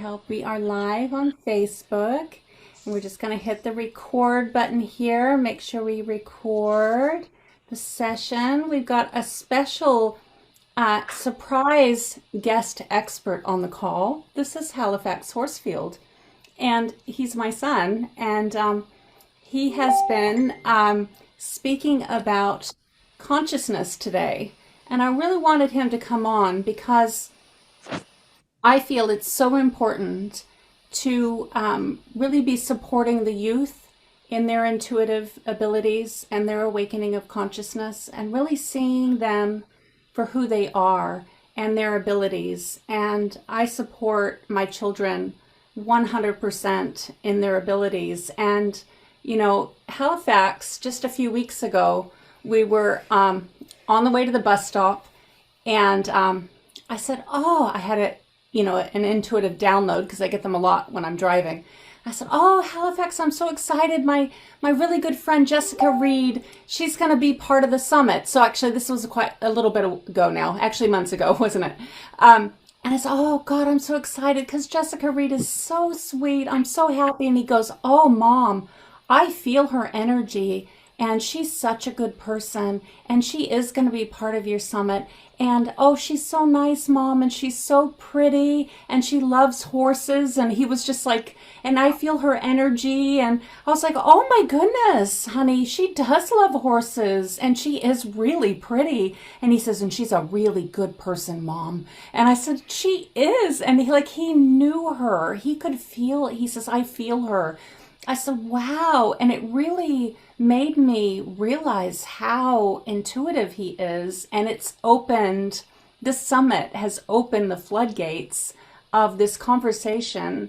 Help. We are live on Facebook, and we're just going to hit the record button here. Make sure we record the session. We've got a special surprise guest expert on the call. This is Halifax Horsfield, and he's my son, and he has been speaking about consciousness today. And I really wanted him to come on because I feel it's so important to really be supporting the youth in their intuitive abilities and their awakening of consciousness, and really seeing them for who they are and their abilities. And I support my children 100% in their abilities. And, you know, Halifax, just a few weeks ago, we were on the way to the bus stop, and I said, I had an intuitive download, because I get them a lot when I'm driving. I said, Halifax, I'm so excited. My really good friend Jessica Reed, she's going to be part of the summit. So actually, this was quite a little bit ago now, actually months ago, wasn't it? And I said, oh God, I'm so excited because Jessica Reed is so sweet. I'm so happy. And he goes, oh Mom, I feel her energy, and she's such a good person, and she is going to be part of your summit. And oh, she's so nice, Mom, and she's so pretty, and she loves horses. And he was just like, and I feel her energy. And I was like, oh my goodness, honey, she does love horses, and she is really pretty. And he says, and she's a really good person, Mom. And I said, she is. And he knew her. He could feel it. He says, I feel her. I said, wow. And it really made me realize how intuitive he is. And this summit has opened the floodgates of this conversation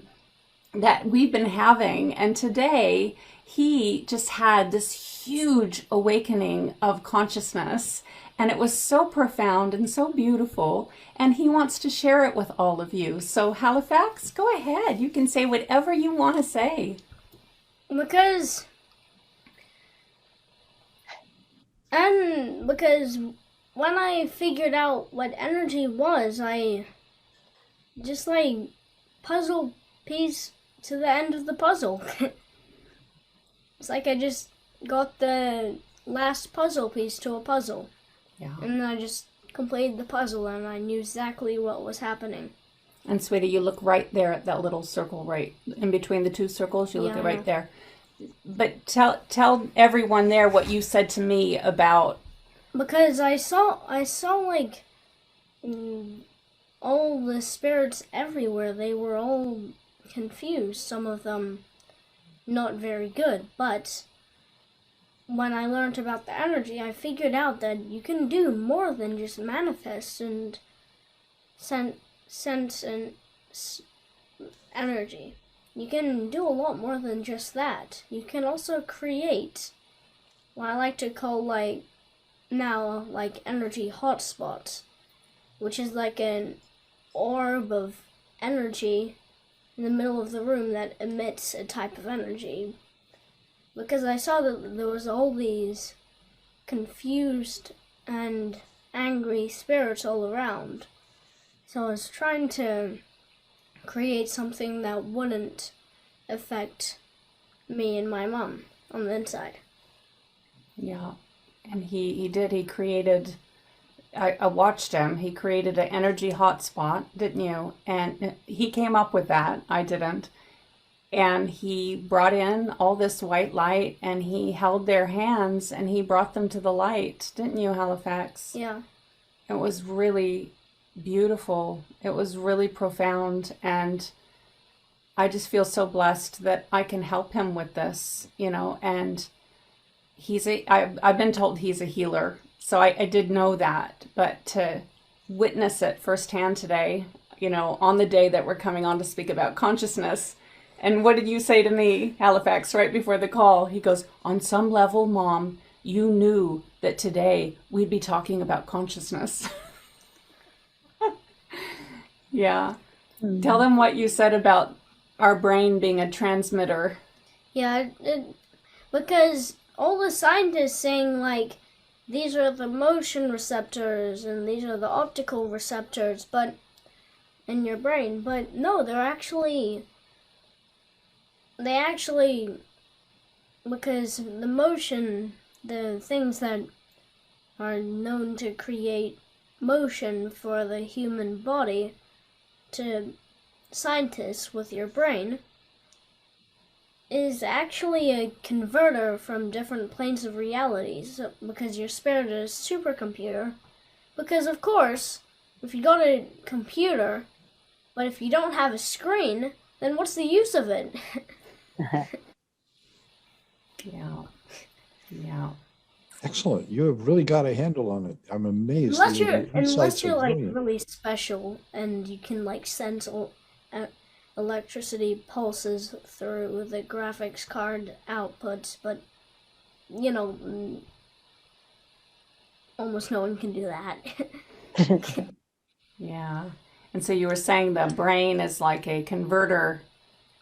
that we've been having. And today he just had this huge awakening of consciousness. And it was so profound and so beautiful. And he wants to share it with all of you. So Halifax, go ahead. You can say whatever you want to say. Because when I figured out what energy was, I just puzzle piece to the end of the puzzle. It's like I just got the last puzzle piece to a puzzle. Yeah. And then I just completed the puzzle, and I knew exactly what was happening. And sweetie, you look right there at that little circle, right in between the two circles. You look at right there. But tell everyone there what you said to me about. Because I saw all the spirits everywhere. They were all confused. Some of them not very good. But when I learned about the energy, I figured out that you can do more than just manifest and sense and energy. You can do a lot more than just that. You can also create what I like to call energy hotspots, which is like an orb of energy in the middle of the room that emits a type of energy. Because I saw that there was all these confused and angry spirits all around. So I was trying to create something that wouldn't affect me and my mom on the inside. Yeah, and he did. He created, I watched him. He created an energy hotspot, didn't you? And he came up with that. I didn't. And he brought in all this white light, and he held their hands, and he brought them to the light, didn't you, Halifax? Yeah. It was really beautiful. It was really profound, and I just feel so blessed that I can help him with this, and I've been told he's a healer, so I did know that, but to witness it firsthand today, on the day that we're coming on to speak about consciousness. And what did you say to me, Halifax, right before the call? He goes, on some level, Mom, you knew that today we'd be talking about consciousness. Yeah. Mm-hmm. Tell them what you said about our brain being a transmitter. Yeah, because all the scientists saying these are the motion receptors and these are the optical receptors, but in your brain. But no, they actually, because the motion, the things that are known to create motion for the human body to scientists with your brain is actually a converter from different planes of realities, because your spirit is a supercomputer. Because of course, if you got a computer, but if you don't have a screen, then what's the use of it? Yeah. Yeah. Excellent. You have really got a handle on it. I'm amazed. Unless Your you're insights are like brilliant. really special and you can like sense electricity pulses through the graphics card outputs, but you know, almost no one can do that. Yeah. And so you were saying the brain is like a converter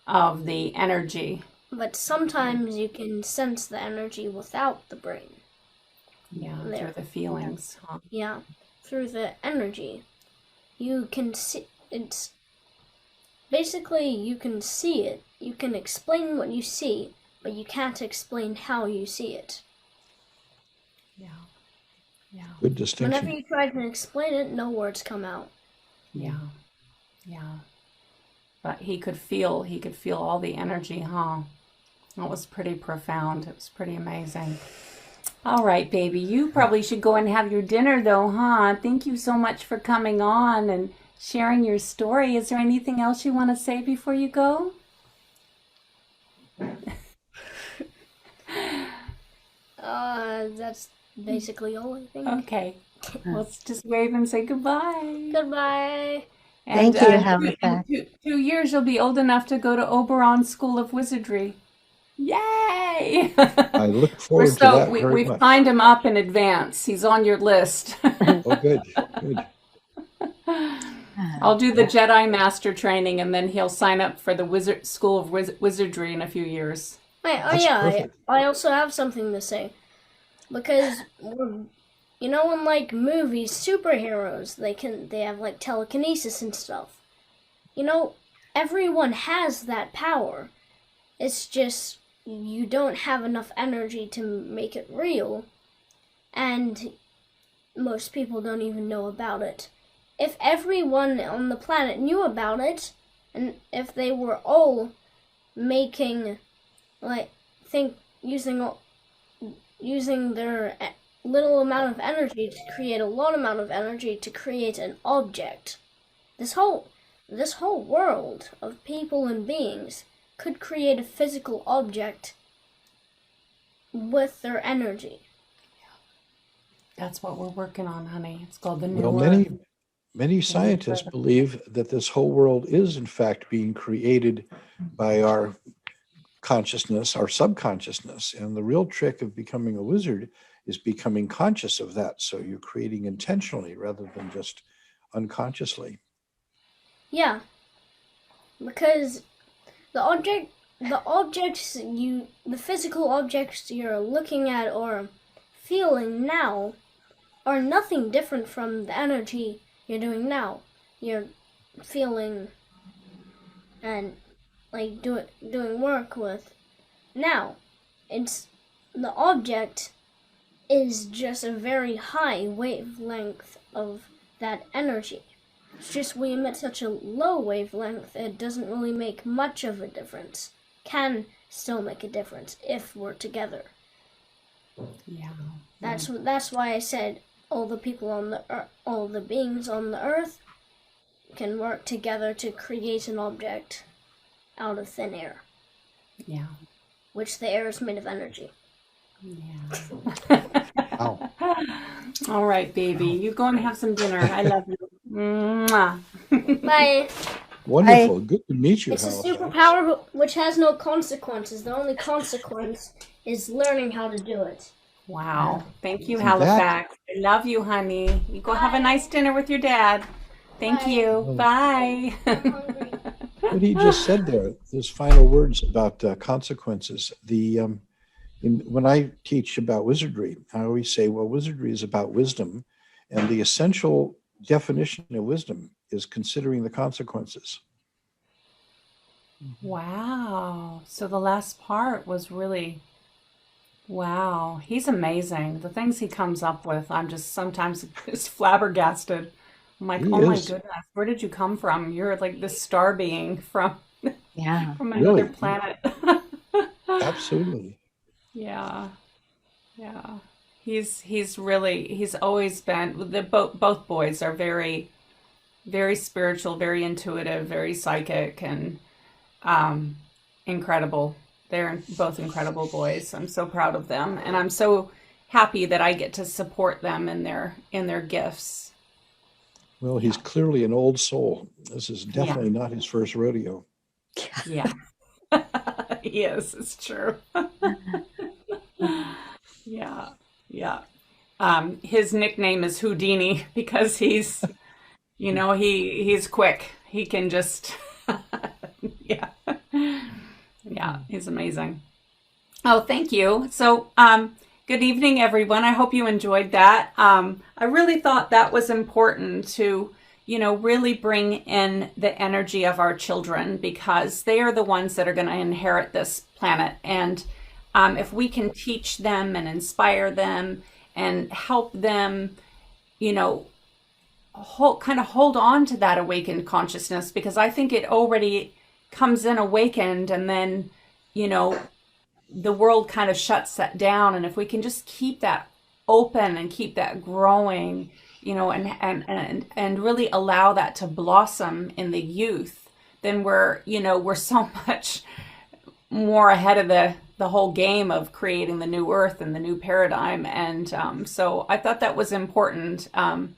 of the energy. But sometimes you can sense the energy without the brain. Yeah, There. through the feelings. Huh? Yeah, through the energy. You can see it's basically you can see it. You can explain what you see, but you can't explain how you see it. Yeah. Yeah. Good distinction. Whenever you try to explain it, no words come out. Yeah. Yeah. But he could feel all the energy, huh? It was pretty profound. It was pretty amazing. All right, baby. You probably should go and have your dinner though, huh? Thank you so much for coming on and sharing your story. Is there anything else you want to say before you go? That's basically all, I think. Okay. Let's just wave and say goodbye. Goodbye. And, Thank you, in Halifax. 2 years, you'll be old enough to go to Oberon School of Wizardry. Yay! I look forward to that very we've much. signed him up in advance. He's on your list. Oh, good. Good. I'll do the Jedi Master training, and then he'll sign up for the School of Wizardry in a few years. That's Yeah, perfect. I also have something to say. Because, you know, in like movies, superheroes, they have like telekinesis and stuff. You know, everyone has that power. It's just you don't have enough energy to make it real, and most people don't even know about it. If everyone on the planet knew about it, and if they were all making, like, using their little amount of energy to create a lot amount of energy to create an object, this whole world of people and beings could create a physical object with their energy. That's what we're working on, honey. It's called the New Well, Earth. many scientists believe that this whole world is, in fact, being created by our consciousness, our subconsciousness. And the real trick of becoming a wizard is becoming conscious of that. So you're creating intentionally rather than just unconsciously. Yeah, because the physical objects you're looking at or feeling now are nothing different from the energy you're doing now. You're feeling and like doing work with now. It's the object is just a very high wavelength of that energy. It's just we emit such a low wavelength, it doesn't really make much of a difference. Can still make a difference if we're together. Yeah. That's why I said all the people on the all the beings on the earth can work together to create an object out of thin air. Yeah. Which the air is made of energy. Yeah. Wow. All right, baby. You go and have some dinner. I love you. Mwah. Bye. Wonderful. Good to meet you, It's a Halifax. superpower which has no consequences. The only consequence is learning how to do it. Wow. Thank you, And Halifax. I love you, honey. You go have a nice dinner with your dad. Thank Bye. you. Bye. I'm hungry. What he just said there, those final words about consequences. When I teach about wizardry, I always say, well, wizardry is about wisdom, and the essential definition of wisdom is considering the consequences. Wow. So the last part was really, wow. He's amazing. The things he comes up with, I'm just sometimes just flabbergasted. I'm like, He oh my is goodness, where did you come from? You're like this star being from Yeah. from another really, planet. absolutely. Yeah. Yeah. He's always been both boys are very spiritual, very intuitive, very psychic, and um, incredible. They're both incredible boys. I'm so proud of them, and I'm so happy that I get to support them in their gifts. Well, he's Yeah, clearly an old soul. This is yeah, definitely not his first rodeo. yeah. He is. It's true. Yeah, yeah. His nickname is Houdini because he's quick. He can just, yeah, yeah. He's amazing. Oh, thank you. So, good evening, everyone. I hope you enjoyed that. I really thought that was important to, really bring in the energy of our children because they are the ones that are going to inherit this planet. And if we can teach them and inspire them and help them, you know, hold on to that awakened consciousness because I think it already comes in awakened and then, you know, the world kind of shuts that down. And if we can just keep that open and keep that growing, and really allow that to blossom in the youth, then we're so much more ahead of the whole game of creating the new earth and the new paradigm. And so I thought that was important. And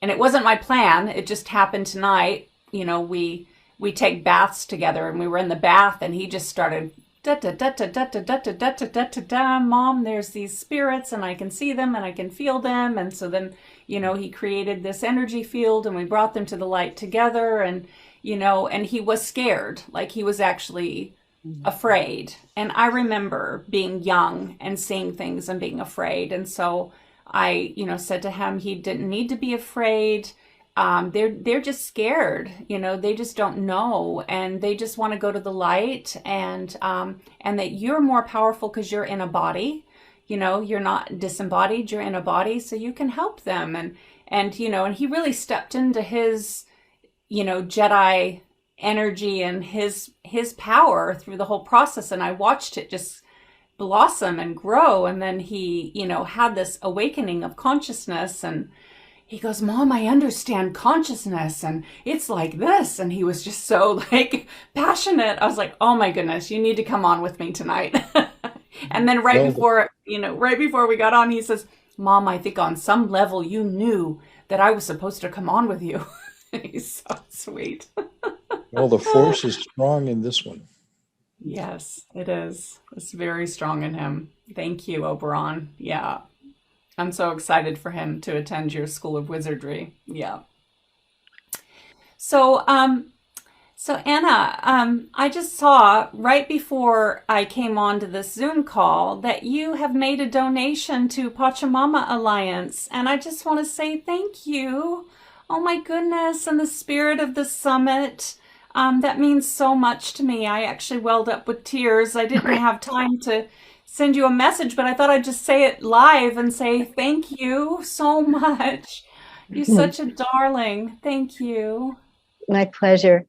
it wasn't my plan. It just happened tonight. We take baths together, and we were in the bath, and he just started da da da da da da da da da da da da da. Mom, there's these spirits, and I can see them, and I can feel them. And so then, he created this energy field, and we brought them to the light together. And and he was scared, like he was actually afraid. And I remember being young and seeing things and being afraid. And so I, said to him, he didn't need to be afraid. They're just scared, they just don't know, and they just want to go to the light, and that you're more powerful because you're in a body, you're not disembodied, you're in a body, so you can help them. And he really stepped into his, Jedi energy and his power through the whole process. And I watched it just blossom and grow. And then he, had this awakening of consciousness, and he goes, Mom, I understand consciousness, and it's like this. And he was just so passionate. I was like, oh my goodness, you need to come on with me tonight. And then right before we got on, he says, Mom, I think on some level you knew that I was supposed to come on with you. He's so sweet. Well, the force is strong in this one. Yes, it is. It's very strong in him. Thank you, Oberon. Yeah. I'm so excited for him to attend your School of Wizardry. Yeah. So, Anna, I just saw right before I came on to this Zoom call that you have made a donation to Pachamama Alliance, and I just want to say thank you. Oh my goodness, in the spirit of the summit. That means so much to me. I actually welled up with tears. I didn't have time to send you a message, but I thought I'd just say it live and say thank you so much. You're such a darling. Thank you. My pleasure.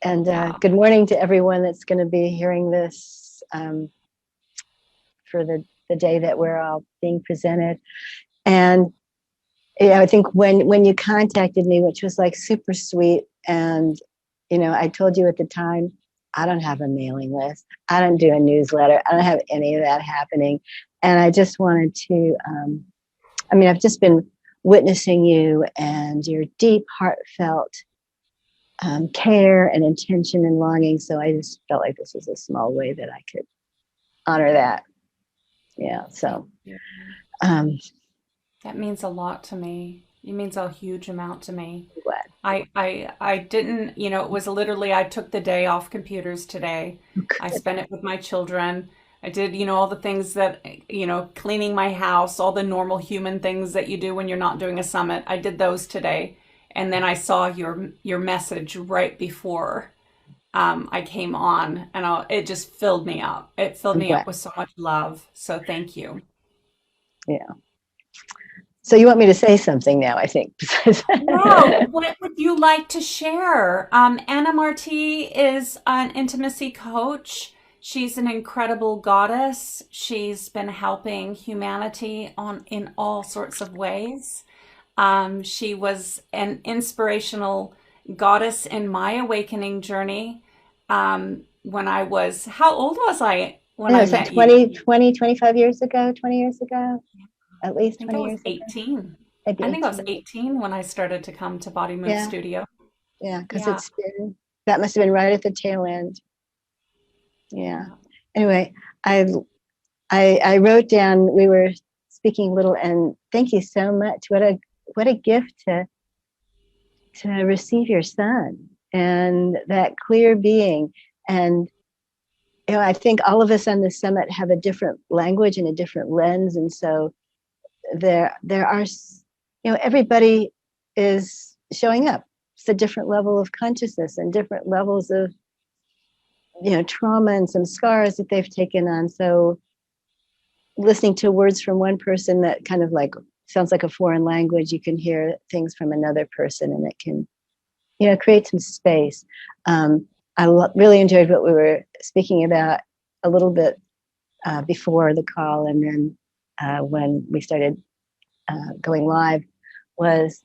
And good morning to everyone that's going to be hearing this for the day that we're all being presented. And I think when you contacted me, which was super sweet, and I told you at the time, I don't have a mailing list. I don't do a newsletter. I don't have any of that happening. And I just wanted to, I've just been witnessing you and your deep, heartfelt care and intention and longing. So I just felt like this was a small way that I could honor that. Yeah. So that means a lot to me. It means a huge amount to me. What? I didn't, it was literally, I took the day off computers today. Okay. I spent it with my children. I did, all the things that, cleaning my house, all the normal human things that you do when you're not doing a summit. I did those today. and then I saw your message right before I came on, and it just filled me up. It filled I'm me glad. up with so much love. So thank you. Yeah. So you want me to say something now, I think. Wow, what would you like to share? Anna Marti is an intimacy coach. She's an incredible goddess. She's been helping humanity in all sorts of ways. She was an inspirational goddess in my awakening journey. When I was, how old was I when No, I it's like met you? 25 years ago, 20 years ago, at I least think I 20 was years ago, 18. maybe I think I was 18. 18 when I started to come to Body Move Yeah, Studio. yeah, because Yeah. that must have been right at the tail end. Yeah. Anyway, I I wrote down, we were speaking a little, and thank you so much. What a gift to receive your son and that clear being. And I think all of us on the summit have a different language and a different lens, and so there are, everybody is showing up. It's a different level of consciousness and different levels of trauma and some scars that they've taken on. So listening to words from one person that kind of like sounds like a foreign language, you can hear things from another person, and it can create some space. I really enjoyed what we were speaking about a little bit before the call, and then when we started going live, was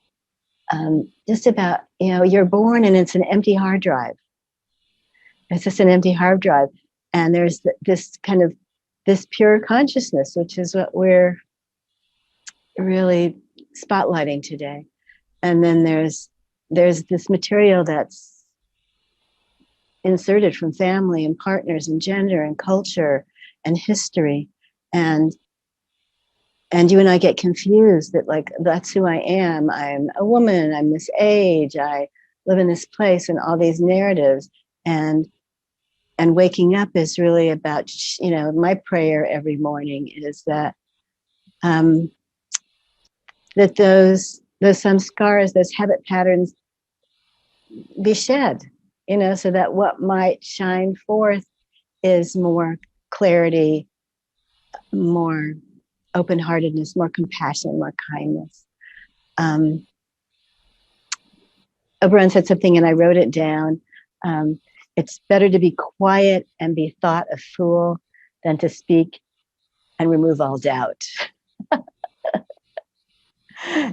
just about, you're born and it's an empty hard drive. It's just an empty hard drive. And there's this kind of this pure consciousness, which is what we're really spotlighting today. And then there's this material that's inserted from family and partners and gender and culture and history. And you and I get confused that, like, that's who I am. I'm a woman, I'm this age, I live in this place, and all these narratives. And waking up is really about, my prayer every morning is that that those samskaras, those habit patterns be shed, so that what might shine forth is more clarity, more open-heartedness, more compassion, more kindness. Oberon said something and I wrote it down. It's better to be quiet and be thought a fool than to speak and remove all doubt.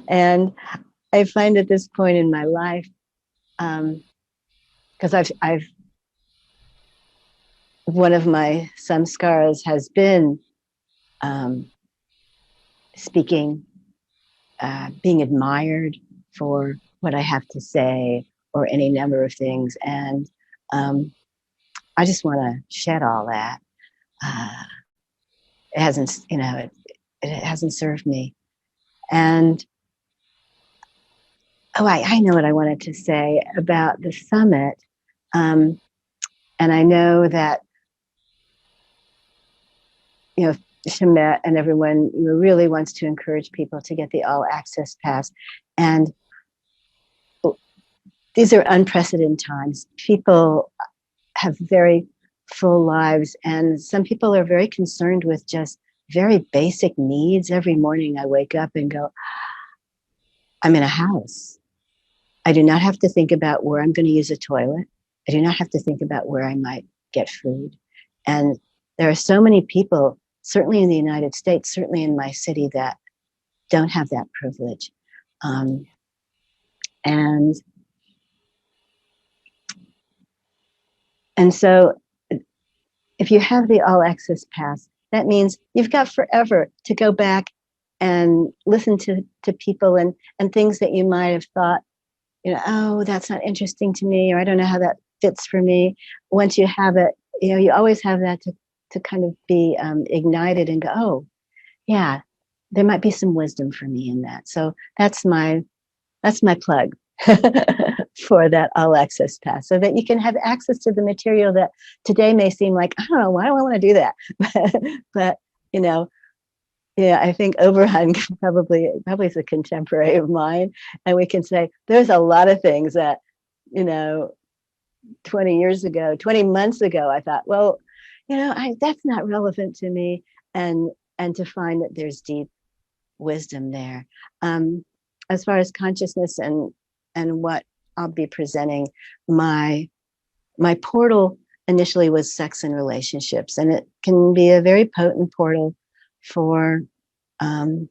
And I find at this point in my life, because I've one of my samskaras has been speaking, being admired for what I have to say or any number of things. And I just want to shed all that. It hasn't, it hasn't served me. And I know what I wanted to say about the summit. And I know that, Schamet and everyone really wants to encourage people to get the all access pass. And these are unprecedented times. People have very full lives, and some people are very concerned with just very basic needs. Every morning I wake up and go, I'm in a house. I do not have to think about where I'm going to use a toilet. I do not have to think about where I might get food. And there are so many people, certainly in the United States, certainly in my city, that don't have that privilege. And so if you have the all access pass, that means you've got forever to go back and listen to people and things that you might have thought, oh, that's not interesting to me, or I don't know how that fits for me. Once you have it, you always have that to kind of be ignited and go, oh, yeah, there might be some wisdom for me in that. So that's my plug for that all access pass, so that you can have access to the material that today may seem like, I don't know, why do I want to do that? but Yeah, I think Oberon probably is a contemporary of mine, and we can say there's a lot of things that, you know, 20 years ago, 20 months ago, I thought, well, that's not relevant to me, and to find that there's deep wisdom there. As far as consciousness and what I'll be presenting, my portal initially was sex and relationships, and it can be a very potent portal for um,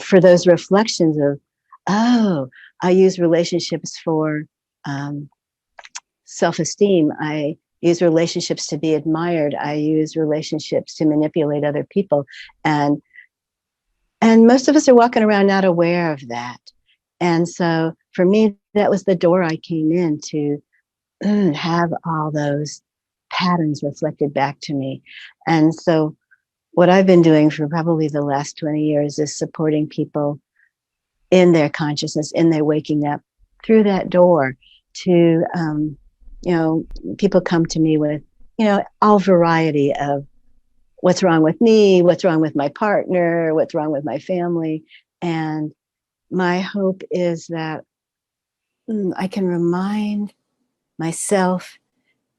for those reflections of, oh, I use relationships for um, self-esteem. I use relationships to be admired. I use relationships to manipulate other people, and most of us are walking around not aware of that. And so for me, that was the door I came in to have all those patterns reflected back to me. And so what I've been doing for probably the last 20 years is supporting people in their consciousness, in their waking up through that door to, people come to me with, all variety of what's wrong with me, what's wrong with my partner, what's wrong with my family. And my hope is that I can remind myself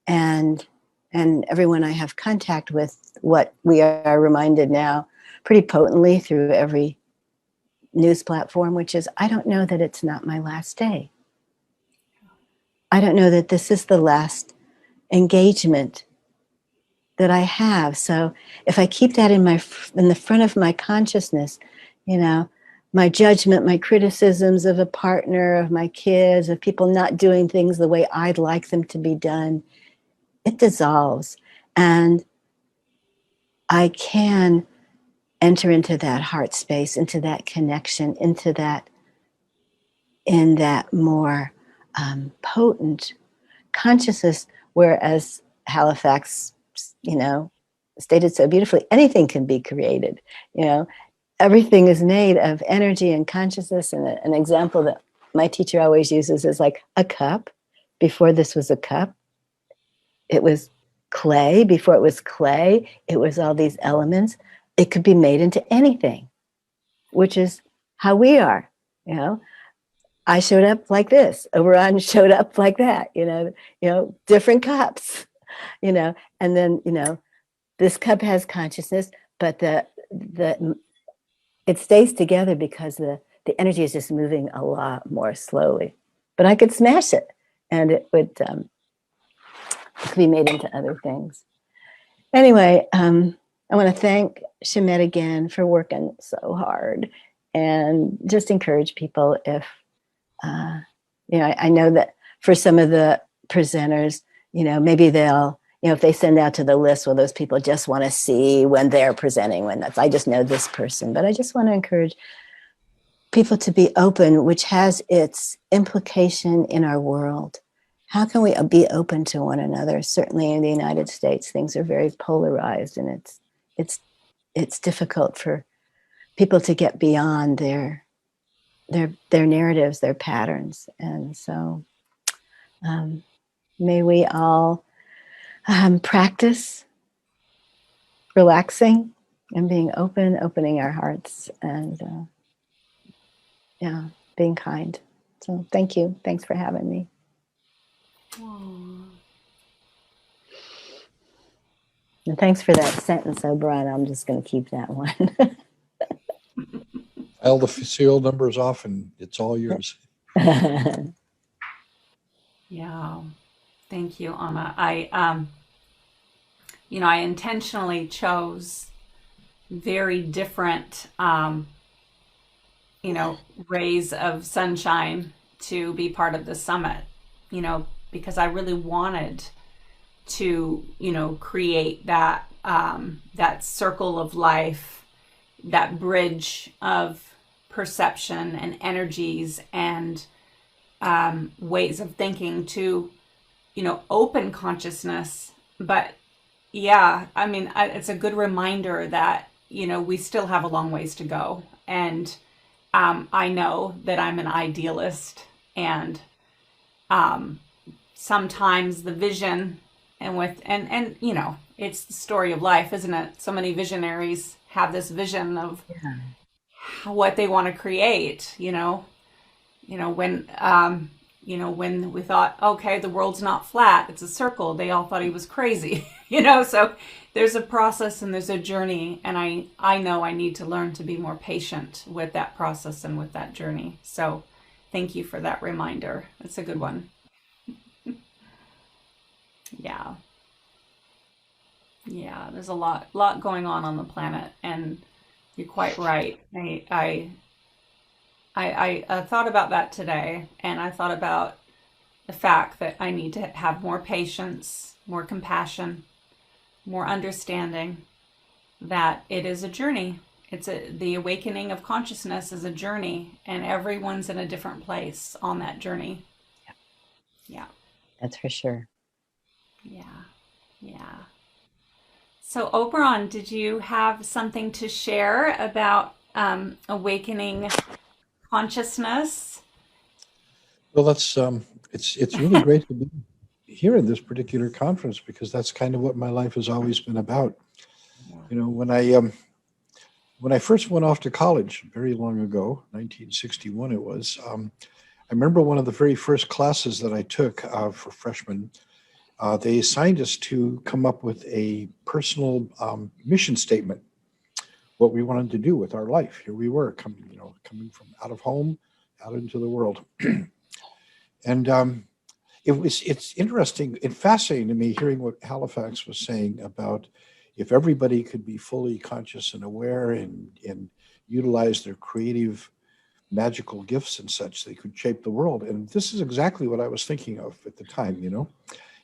and everyone I have contact with what we are reminded now pretty potently through every news platform, which is, I don't know that it's not my last day. I don't know that this is the last engagement that I have. So if I keep that in the front of my consciousness, my judgment, my criticisms of a partner, of my kids, of people not doing things the way I'd like them to be done, it dissolves. And I can enter into that heart space, into that connection, into that, in that more potent consciousness, whereas Halifax, stated so beautifully, anything can be created. Everything is made of energy and consciousness. And an example that my teacher always uses is like a cup. Before this was a cup, it was clay. Before it was clay, it was all these elements. It could be made into anything, which is how we are. I showed up like this. Oberon showed up like that. Different cups. And then this cup has consciousness, but it stays together because the energy is just moving a lot more slowly. But I could smash it, and it would be made into other things. Anyway, I want to thank Schamet again for working so hard, and just encourage people if, I know that for some of the presenters, maybe they'll, if they send out to the list, well, those people just want to see when they're presenting, I just know this person. But I just want to encourage people to be open, which has its implication in our world. How can we be open to one another? Certainly in the United States, things are very polarized, and it's difficult for people to get beyond their narratives, their patterns. And so may we all practice relaxing and being opening our hearts, and being kind. So thank you. Thanks for having me. Aww. And thanks for that sentence, Oberon. I'm just going to keep that one. File the serial numbers off, and it's all yours. Yeah. Thank you, Anna. I intentionally chose very different, rays of sunshine to be part of the summit, because I really wanted to, create that, that circle of life, that bridge of perception and energies and ways of thinking to, open consciousness. But yeah, it's a good reminder that, we still have a long ways to go. And I know that I'm an idealist, and sometimes the vision and you know, it's the story of life, isn't it? So many visionaries have this vision of Yeah. what they want to create, when we thought, okay, the world's not flat, it's a circle, they all thought he was crazy. So there's a process and there's a journey, and I know I need to learn to be more patient with that process and with that journey. So thank you for that reminder. It's a good one. Yeah. Yeah, there's a lot going on the planet, and you're quite right. I thought about that today, and I thought about the fact that I need to have more patience, more compassion, more understanding, that it is a journey. The awakening of consciousness is a journey, and everyone's in a different place on that journey. Yeah. That's for sure. Yeah. Yeah. So, Oberon, did you have something to share about awakening consciousness? Well, it's really great to be here in this particular conference, because that's kind of what my life has always been about. When I first went off to college very long ago, 1961 it was, I remember one of the very first classes that I took for freshmen. They assigned us to come up with a personal mission statement, what we wanted to do with our life. Here we were coming from out of home, out into the world. And it's interesting and fascinating to me hearing what Halifax was saying about if everybody could be fully conscious and aware and utilize their creative magical gifts and such, they could shape the world. And this is exactly what I was thinking of at the time.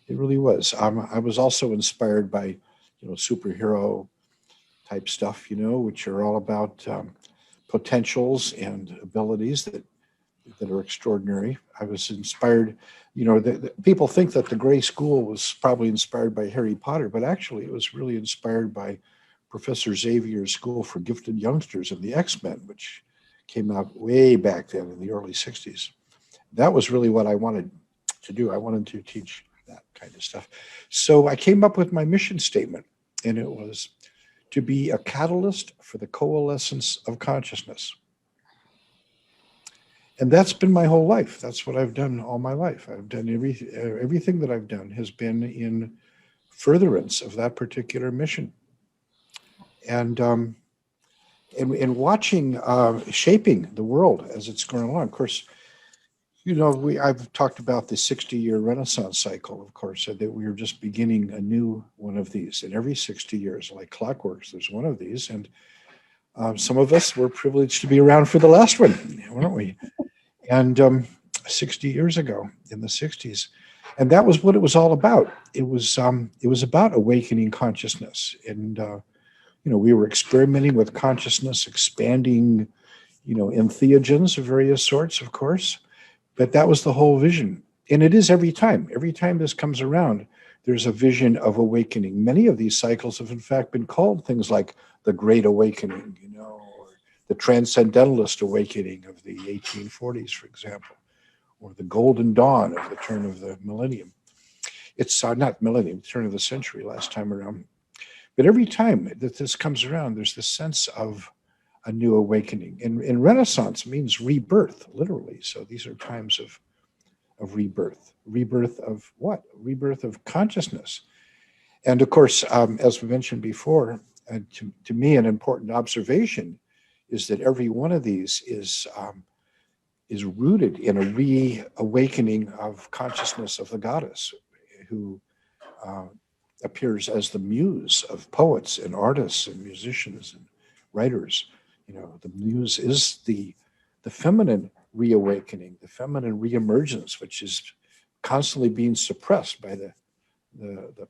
It really was. I was also inspired by superhero type stuff, which are all about potentials and abilities that are extraordinary. I was inspired, people think that the Gray School was probably inspired by Harry Potter, but actually it was really inspired by Professor Xavier's School for Gifted Youngsters of the X-Men, which came out way back then in the early 60s. That was really what I wanted to do. I wanted to teach that kind of stuff. So I came up with my mission statement, and it was to be a catalyst for the coalescence of consciousness. And that's been my whole life. That's what I've done all my life. I've done everything that I've done has been in furtherance of that particular mission. And watching, shaping the world as it's going along. Of course, I've talked about the 60-year Renaissance cycle, of course, that we are just beginning a new one of these. And every 60 years, like clockworks, there's one of these. And some of us were privileged to be around for the last one, weren't we? And 60 years ago, in the 60s. And that was what it was all about. It was about awakening consciousness. And, we were experimenting with consciousness, expanding, entheogens of various sorts, of course. But that was the whole vision. And it is every time. Every time this comes around, there's a vision of awakening. Many of these cycles have, in fact, been called things like the Great Awakening, or the Transcendentalist Awakening of the 1840s, for example, or the Golden Dawn of the turn of the millennium. It's not millennium, turn of the century last time around. But every time that this comes around, there's this sense of a new awakening. And Renaissance means rebirth, literally. So these are times of rebirth. Rebirth of what? Rebirth of consciousness. And of course, as we mentioned before, to me, an important observation is that every one of these is rooted in a reawakening of consciousness of the goddess, who appears as the muse of poets and artists and musicians and writers. The muse is the feminine reawakening, the feminine reemergence, which is constantly being suppressed by the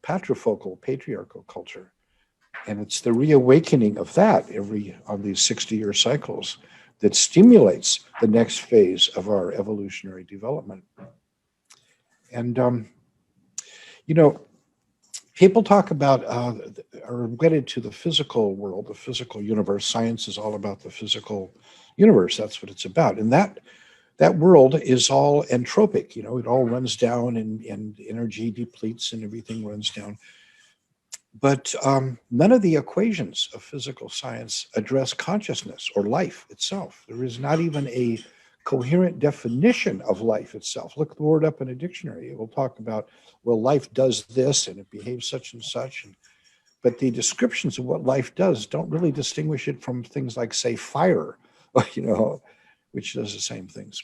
patriarchal culture. And it's the reawakening of that on these 60-year cycles that stimulates the next phase of our evolutionary development. And, people talk about, are wedded to the physical world, the physical universe. Science is all about the physical universe. That's what it's about. And that that world is all entropic. It all runs down, and energy depletes and everything runs down. But none of the equations of physical science address consciousness or life itself. There is not even a coherent definition of life itself. Look the word up in a dictionary. It will talk about, well, life does this and it behaves such and such. But the descriptions of what life does don't really distinguish it from things like, say, fire, which does the same things.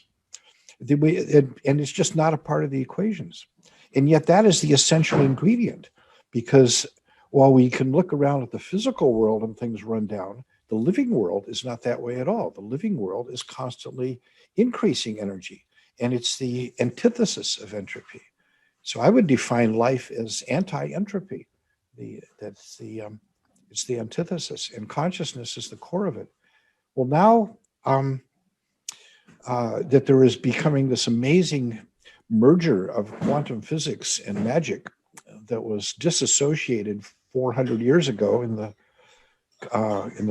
And it's just not a part of the equations. And yet that is the essential ingredient, because while we can look around at the physical world and things run down, the living world is not that way at all. The living world is constantly increasing energy, and it's the antithesis of entropy. So I would define life as anti-entropy. It's the antithesis, and consciousness is the core of it. Well, now that there is becoming this amazing merger of quantum physics and magic that was disassociated 400 years ago in the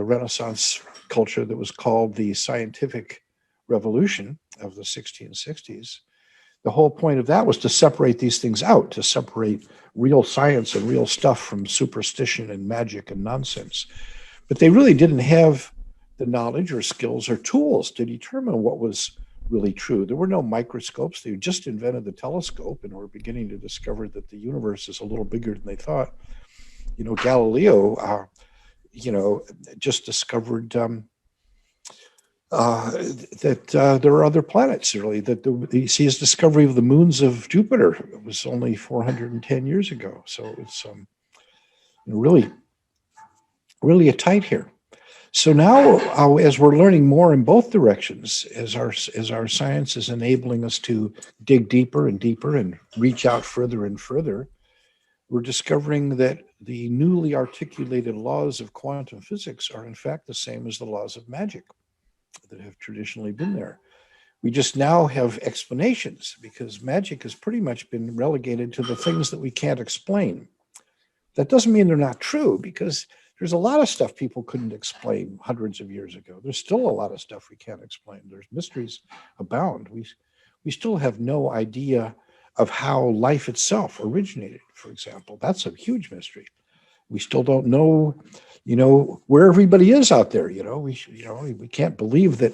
Renaissance culture that was called the scientific revolution of the 1660s. The whole point of that was to separate these things out, to separate real science and real stuff from superstition and magic and nonsense. But they really didn't have the knowledge or skills or tools to determine what was really true. There were no microscopes. They just invented the telescope and were beginning to discover that the universe is a little bigger than they thought. Galileo, just discovered that there are other planets, really. His discovery of the moons of Jupiter was only 410 years ago. So it's really, really a tight here. So now, as we're learning more in both directions, as our science is enabling us to dig deeper and deeper and reach out further and further, we're discovering that the newly articulated laws of quantum physics are in fact the same as the laws of magic that have traditionally been there. We just now have explanations, because magic has pretty much been relegated to the things that we can't explain. That doesn't mean they're not true, because there's a lot of stuff people couldn't explain hundreds of years ago. There's still a lot of stuff we can't explain. There's mysteries abound. We still have no idea of how life itself originated, for example. That's a huge mystery. We still don't know, where everybody is out there. We can't believe that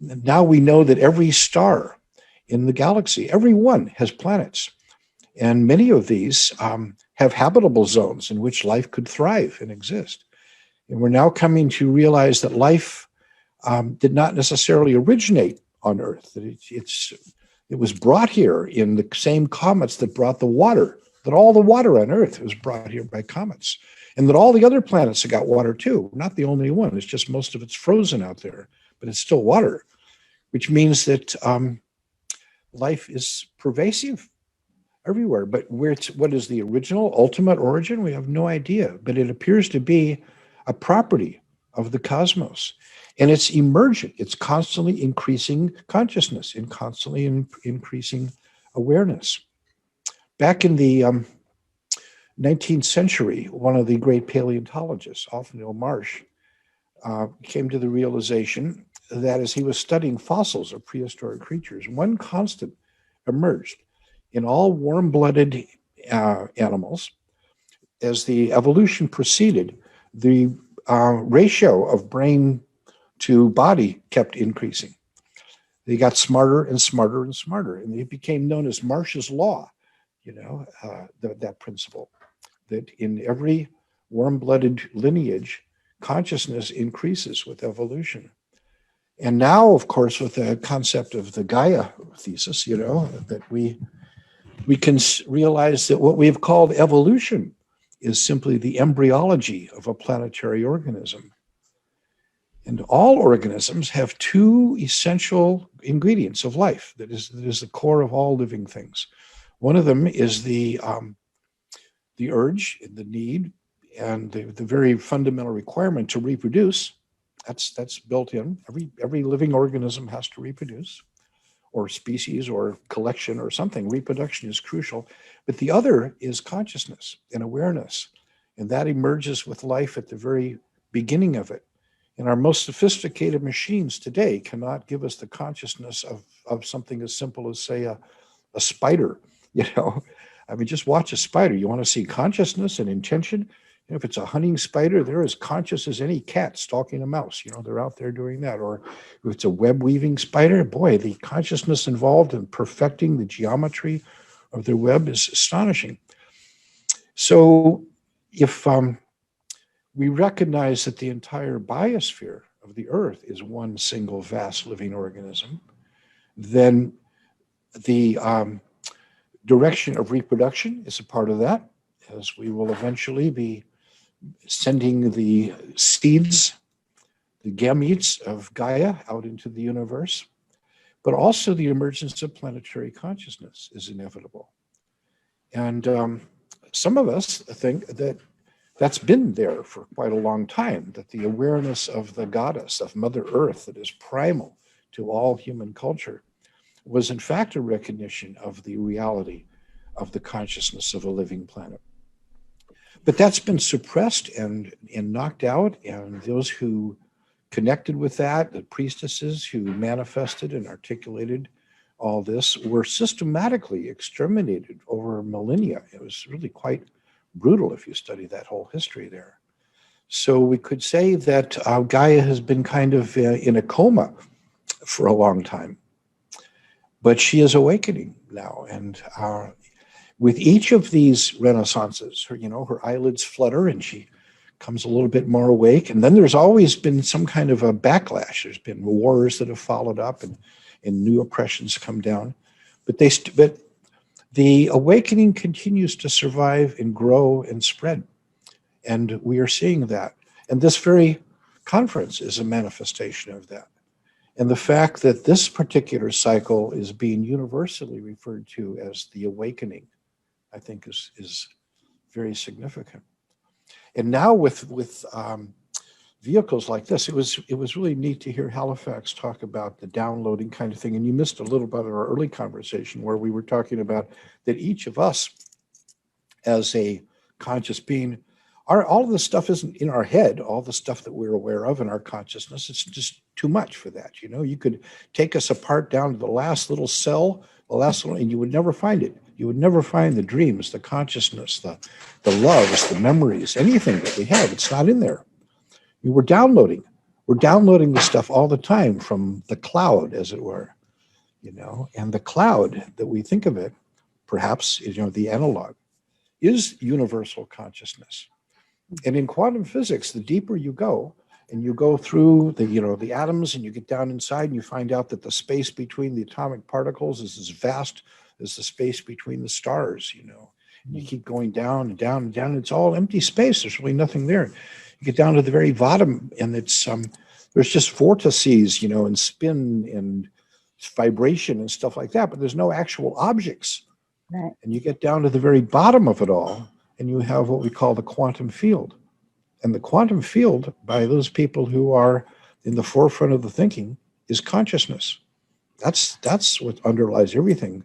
now we know that every star in the galaxy, every one has planets. And many of these have habitable zones in which life could thrive and exist. And we're now coming to realize that life did not necessarily originate on Earth, that it was brought here in the same comets that brought the water, that all the water on Earth was brought here by comets, and that all the other planets have got water too. We're not the only one. It's just most of it's frozen out there, but it's still water, which means that life is pervasive everywhere. But what is the original, ultimate origin? We have no idea, but it appears to be a property of the cosmos. And it's emergent. It's constantly increasing consciousness and constantly increasing awareness. Back in the 19th century, one of the great paleontologists, Othniel Marsh, came to the realization that as he was studying fossils of prehistoric creatures, one constant emerged in all warm-blooded animals. As the evolution proceeded, the ratio of brain to body kept increasing. They got smarter and smarter and smarter, and it became known as Marsh's law, that principle, that in every warm-blooded lineage, consciousness increases with evolution. And now, of course, with the concept of the Gaia thesis, that we can realize that what we have called evolution is simply the embryology of a planetary organism. And all organisms have two essential ingredients of life that is the core of all living things. One of them is the urge, the need, and the very fundamental requirement to reproduce. That's built in. Every living organism has to reproduce, or species or collection or something. Reproduction is crucial. But the other is consciousness and awareness. And that emerges with life at the very beginning of it. And our most sophisticated machines today cannot give us the consciousness of something as simple as, say, a spider, you know. I mean, just watch a spider. You want to see consciousness and intention? You know, if it's a hunting spider, they're as conscious as any cat stalking a mouse. You know, they're out there doing that. Or if it's a web weaving spider, boy, the consciousness involved in perfecting the geometry of their web is astonishing. So if we recognize that the entire biosphere of the earth is one single vast living organism, then the direction of reproduction is a part of that, as we will eventually be sending the seeds, the gametes of Gaia out into the universe. But also the emergence of planetary consciousness is inevitable. And some of us think that that's been there for quite a long time, that the awareness of the goddess, of Mother Earth, that is primal to all human culture, was in fact a recognition of the reality of the consciousness of a living planet. But that's been suppressed and knocked out, and those who connected with that, the priestesses who manifested and articulated all this, were systematically exterminated over millennia. It was really quite brutal if you study that whole history there. So we could say that Gaia has been kind of in a coma for a long time. But she is awakening now, and with each of these renaissances, her eyelids flutter and she comes a little bit more awake. And then there's always been some kind of a backlash. There's been wars that have followed up, and new oppressions come down. But the awakening continues to survive and grow and spread, and we are seeing that. And this very conference is a manifestation of that. And the fact that this particular cycle is being universally referred to as the awakening, I think is very significant. And now with vehicles like this, it was really neat to hear Halifax talk about the downloading kind of thing. And you missed a little bit of our early conversation where we were talking about that each of us as a conscious being, all of this stuff isn't in our head, all the stuff that we're aware of in our consciousness. It's just too much for that. You could take us apart down to the last little cell, and you would never find it. You would never find the dreams, the consciousness, the loves, the memories, anything that we have. It's not in there. We're downloading the stuff all the time from the cloud, as it were, and the cloud that we think of it, perhaps, the analog, is universal consciousness. And in quantum physics, the deeper you go, and you go through the atoms, and you get down inside, and you find out that the space between the atomic particles is as vast as the space between the stars, and you keep going down and down and down, and it's all empty space. There's really nothing there. You get down to the very bottom, and it's there's just vortices, and spin and vibration and stuff like that, but there's no actual objects. Right. And you get down to the very bottom of it all, and you have what we call the quantum field. And the quantum field, by those people who are in the forefront of the thinking, is consciousness. That's what underlies everything.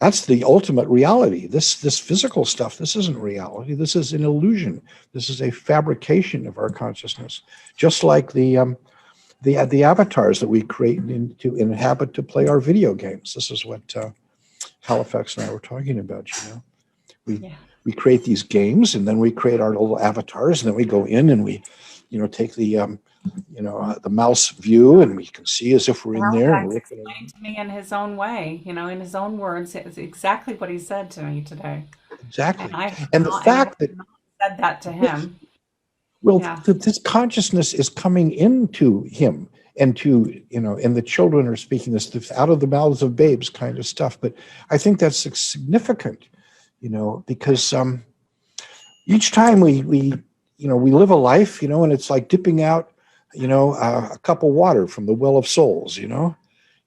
That's the ultimate reality. This physical stuff, this isn't reality. This is an illusion. This is a fabrication of our consciousness. Just like the avatars that we create to inhabit to play our video games. This is what Halifax and I were talking about. We create these games, and then we create our little avatars, and then we go in and we, take the mouse view, and we can see as if we're in there. And explained to me in his own way, in his own words, it's exactly what he said to me today. Exactly. And the fact that said that to him. Well, this consciousness is coming into him, and and the children are speaking this out of the mouths of babes kind of stuff. But I think that's significant, because each time we live a life, and it's like dipping out, a cup of water from the well of souls, and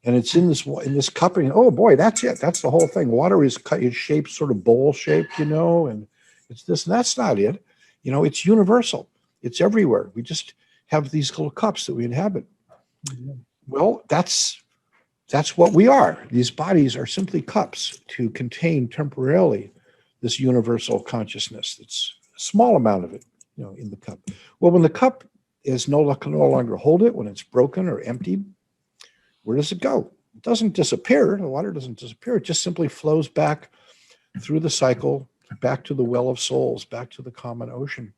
it's in this cup, and oh boy, that's it. That's the whole thing. Water is shaped sort of bowl shaped, and it's this, and that's not it. It's universal. It's everywhere. We just have these little cups that we inhabit. Well, that's what we are. These bodies are simply cups to contain temporarily this universal consciousness. It's a small amount of it, in the cup. Well, when the cup is no longer hold it, when it's broken or emptied, where does it go? It doesn't disappear. The water doesn't disappear. It just simply flows back through the cycle, back to the well of souls, back to the common ocean,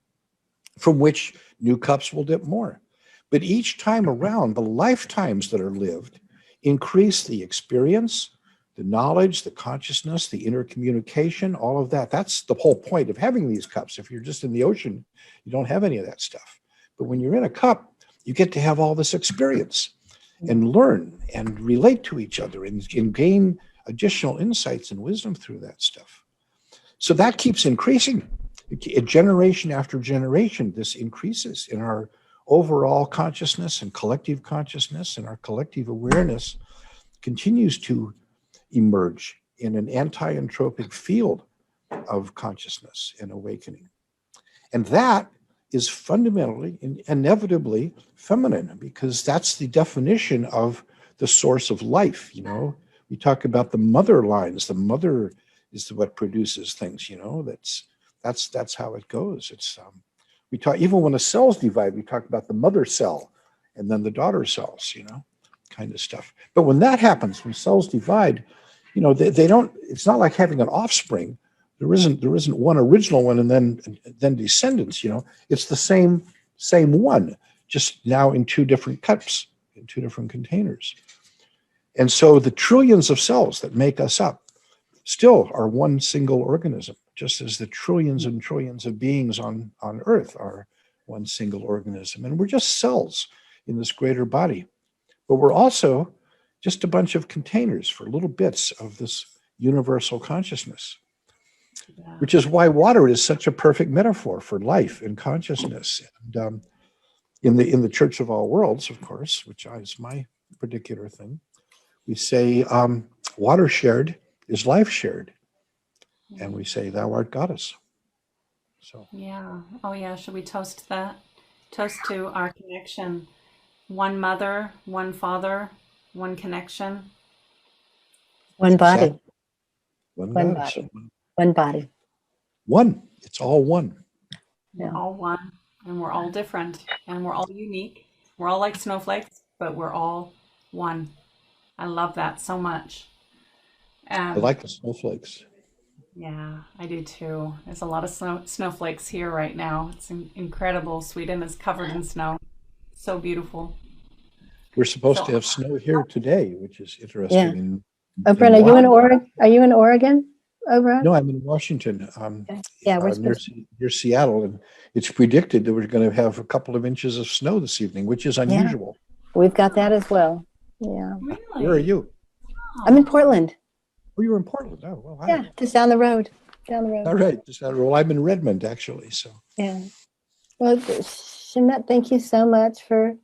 from which new cups will dip more. But each time around, the lifetimes that are lived increase the experience, the knowledge, the consciousness, the intercommunication, all of that. That's the whole point of having these cups. If you're just in the ocean, you don't have any of that stuff. But when you're in a cup, you get to have all this experience and learn and relate to each other and gain additional insights and wisdom through that stuff. So that keeps increasing. Generation after generation, this increases in our overall consciousness and collective consciousness, and our collective awareness continues to emerge in an anti-entropic field of consciousness and awakening. And that is fundamentally and inevitably feminine, because that's the definition of the source of life. You know, we talk about the mother lines. The mother is what produces things. You know, that's how it goes. It's we talk, even when the cells divide, we talk about the mother cell and then the daughter cells. You know, kind of stuff. But when that happens, when cells divide, you know, they don't. It's not like having an offspring. There isn't one original one and then descendants. You know, it's the same one, just now in two different cups, in two different containers. And so the trillions of cells that make us up still are one single organism, just as the trillions and trillions of beings on Earth are one single organism. And we're just cells in this greater body. But we're also just a bunch of containers for little bits of this universal consciousness. Yeah. Which is why water is such a perfect metaphor for life and consciousness. And in the Church of All Worlds, of course, which is my particular thing, we say water shared is life shared, and we say thou art goddess. So yeah, oh yeah. Should we toast that? Toast to our connection: one mother, one father, one connection, one body, exactly. One body, one body. One. It's all one. We're all one, and we're all different, and we're all unique. We're all like snowflakes, but we're all one. I love that so much. I like the snowflakes. Yeah, I do too. There's a lot of snowflakes here right now. It's incredible. Sweden is covered in snow. So beautiful. We're supposed to have snow here today, which is interesting. Yeah. Oberon, are you in Oregon? Are you in Oregon, Oberon? No, I'm in Washington. Yeah, we're near Seattle, and it's predicted that we're going to have a couple of inches of snow this evening, which is unusual. Yeah. We've got that as well. Yeah. Really? Where are you? I'm in Portland. Oh, you're in Portland. Oh, well, hi. Yeah, just down the road. Down the road. All right, just down the road. Well, I'm in Redmond, actually. So. Yeah. Well, Schamet, thank you so much for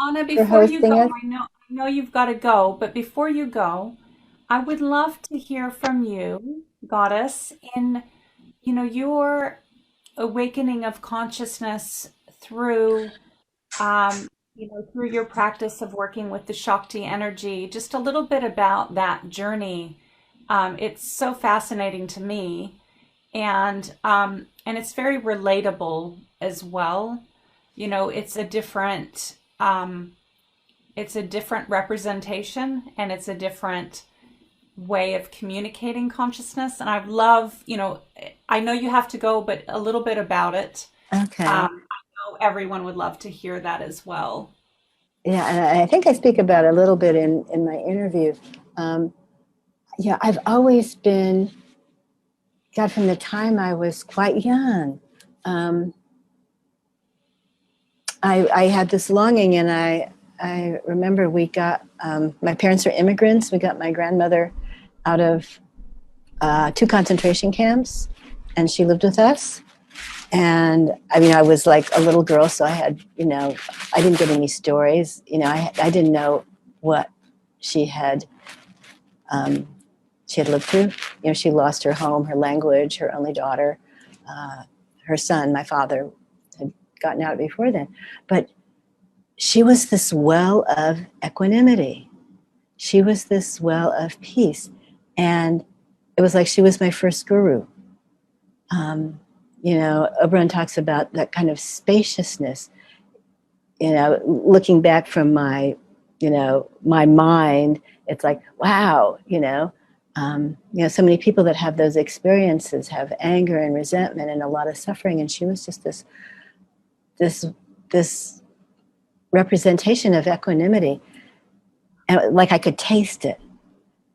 Anna, before you go, us. I know you've got to go, but before you go, I would love to hear from you, Goddess, in your awakening of consciousness through through your practice of working with the Shakti energy. Just a little bit about that journey. It's so fascinating to me, and it's very relatable as well. You know, it's a different representation, and it's a different way of communicating consciousness. And I love, I know you have to go, but a little bit about it. Okay. I know everyone would love to hear that as well. Yeah, and I think I speak about it a little bit in my interview. I've always been, God, from the time I was quite young, I had this longing, and I remember we got, my parents are immigrants. We got my grandmother out of 2 concentration camps, and she lived with us. And I mean, I was like a little girl, so I had, I didn't get any stories. I didn't know what she had lived through. She lost her home, her language, her only daughter, her son. My father had gotten out before then. But she was this well of equanimity. She was this well of peace. And it was like she was my first guru. Oberon talks about that kind of spaciousness. looking back from my, my mind, it's like, wow, so many people that have those experiences have anger and resentment and a lot of suffering. And she was just this representation of equanimity. And like I could taste it.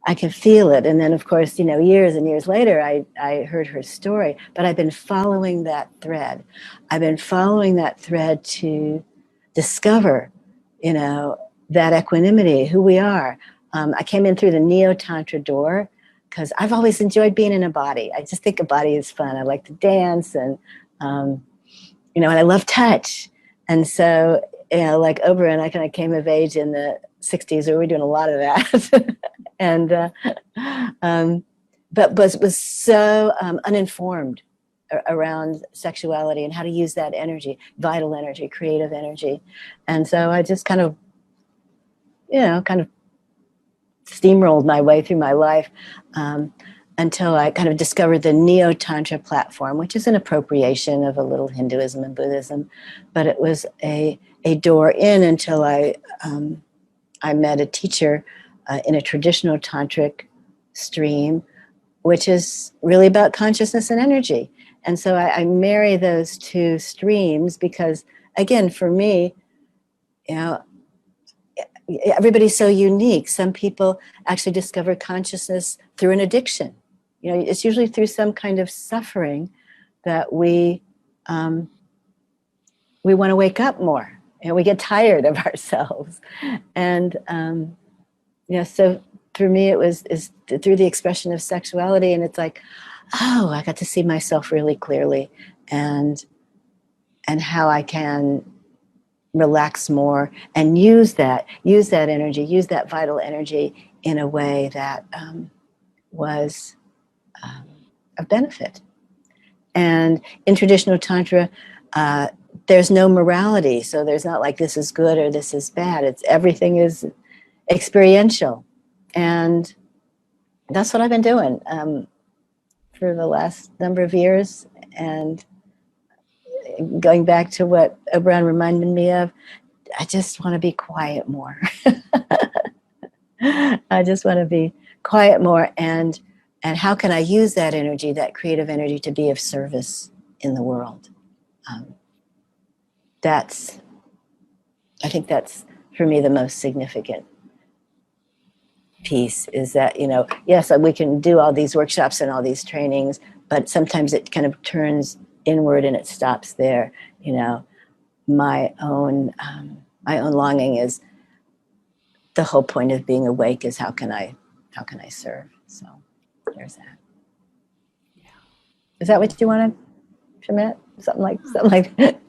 I could feel it. And then, of course, years and years later, I heard her story. But I've been following that thread. I've been following that thread to discover, that equanimity, who we are. I came in through the Neo-Tantra door because I've always enjoyed being in a body. I just think a body is fun. I like to dance and, and I love touch. And so, like Oberon, I kind of came of age in the 60s where we were doing a lot of that. And but was so uninformed around sexuality and how to use that energy, vital energy, creative energy. And so I just kind of steamrolled my way through my life until I kind of discovered the Neo-Tantra platform, which is an appropriation of a little Hinduism and Buddhism, but it was a door in until I met a teacher in a traditional tantric stream, which is really about consciousness and energy. And so I marry those two streams because, again, for me, everybody's so unique. Some people actually discover consciousness through an addiction. It's usually through some kind of suffering that we want to wake up more. We get tired of ourselves. And so for me, is through the expression of sexuality, and it's like, oh, I got to see myself really clearly, and how I can relax more and use that energy, use that vital energy in a way that was of benefit. And in traditional Tantra, there's no morality, so there's not like this is good or this is bad. Everything is experiential. And that's what I've been doing for the last number of years. And going back to what Oberon reminded me of, I just want to be quiet more. I just want to be quiet more. And how can I use that energy, that creative energy, to be of service in the world? I think that's, for me, the most significant piece is that, yes, we can do all these workshops and all these trainings, but sometimes it kind of turns inward and it stops there. My own longing is, the whole point of being awake is how can I serve? So there's that. Yeah. Is that what you wanted, Schamet? Something like that.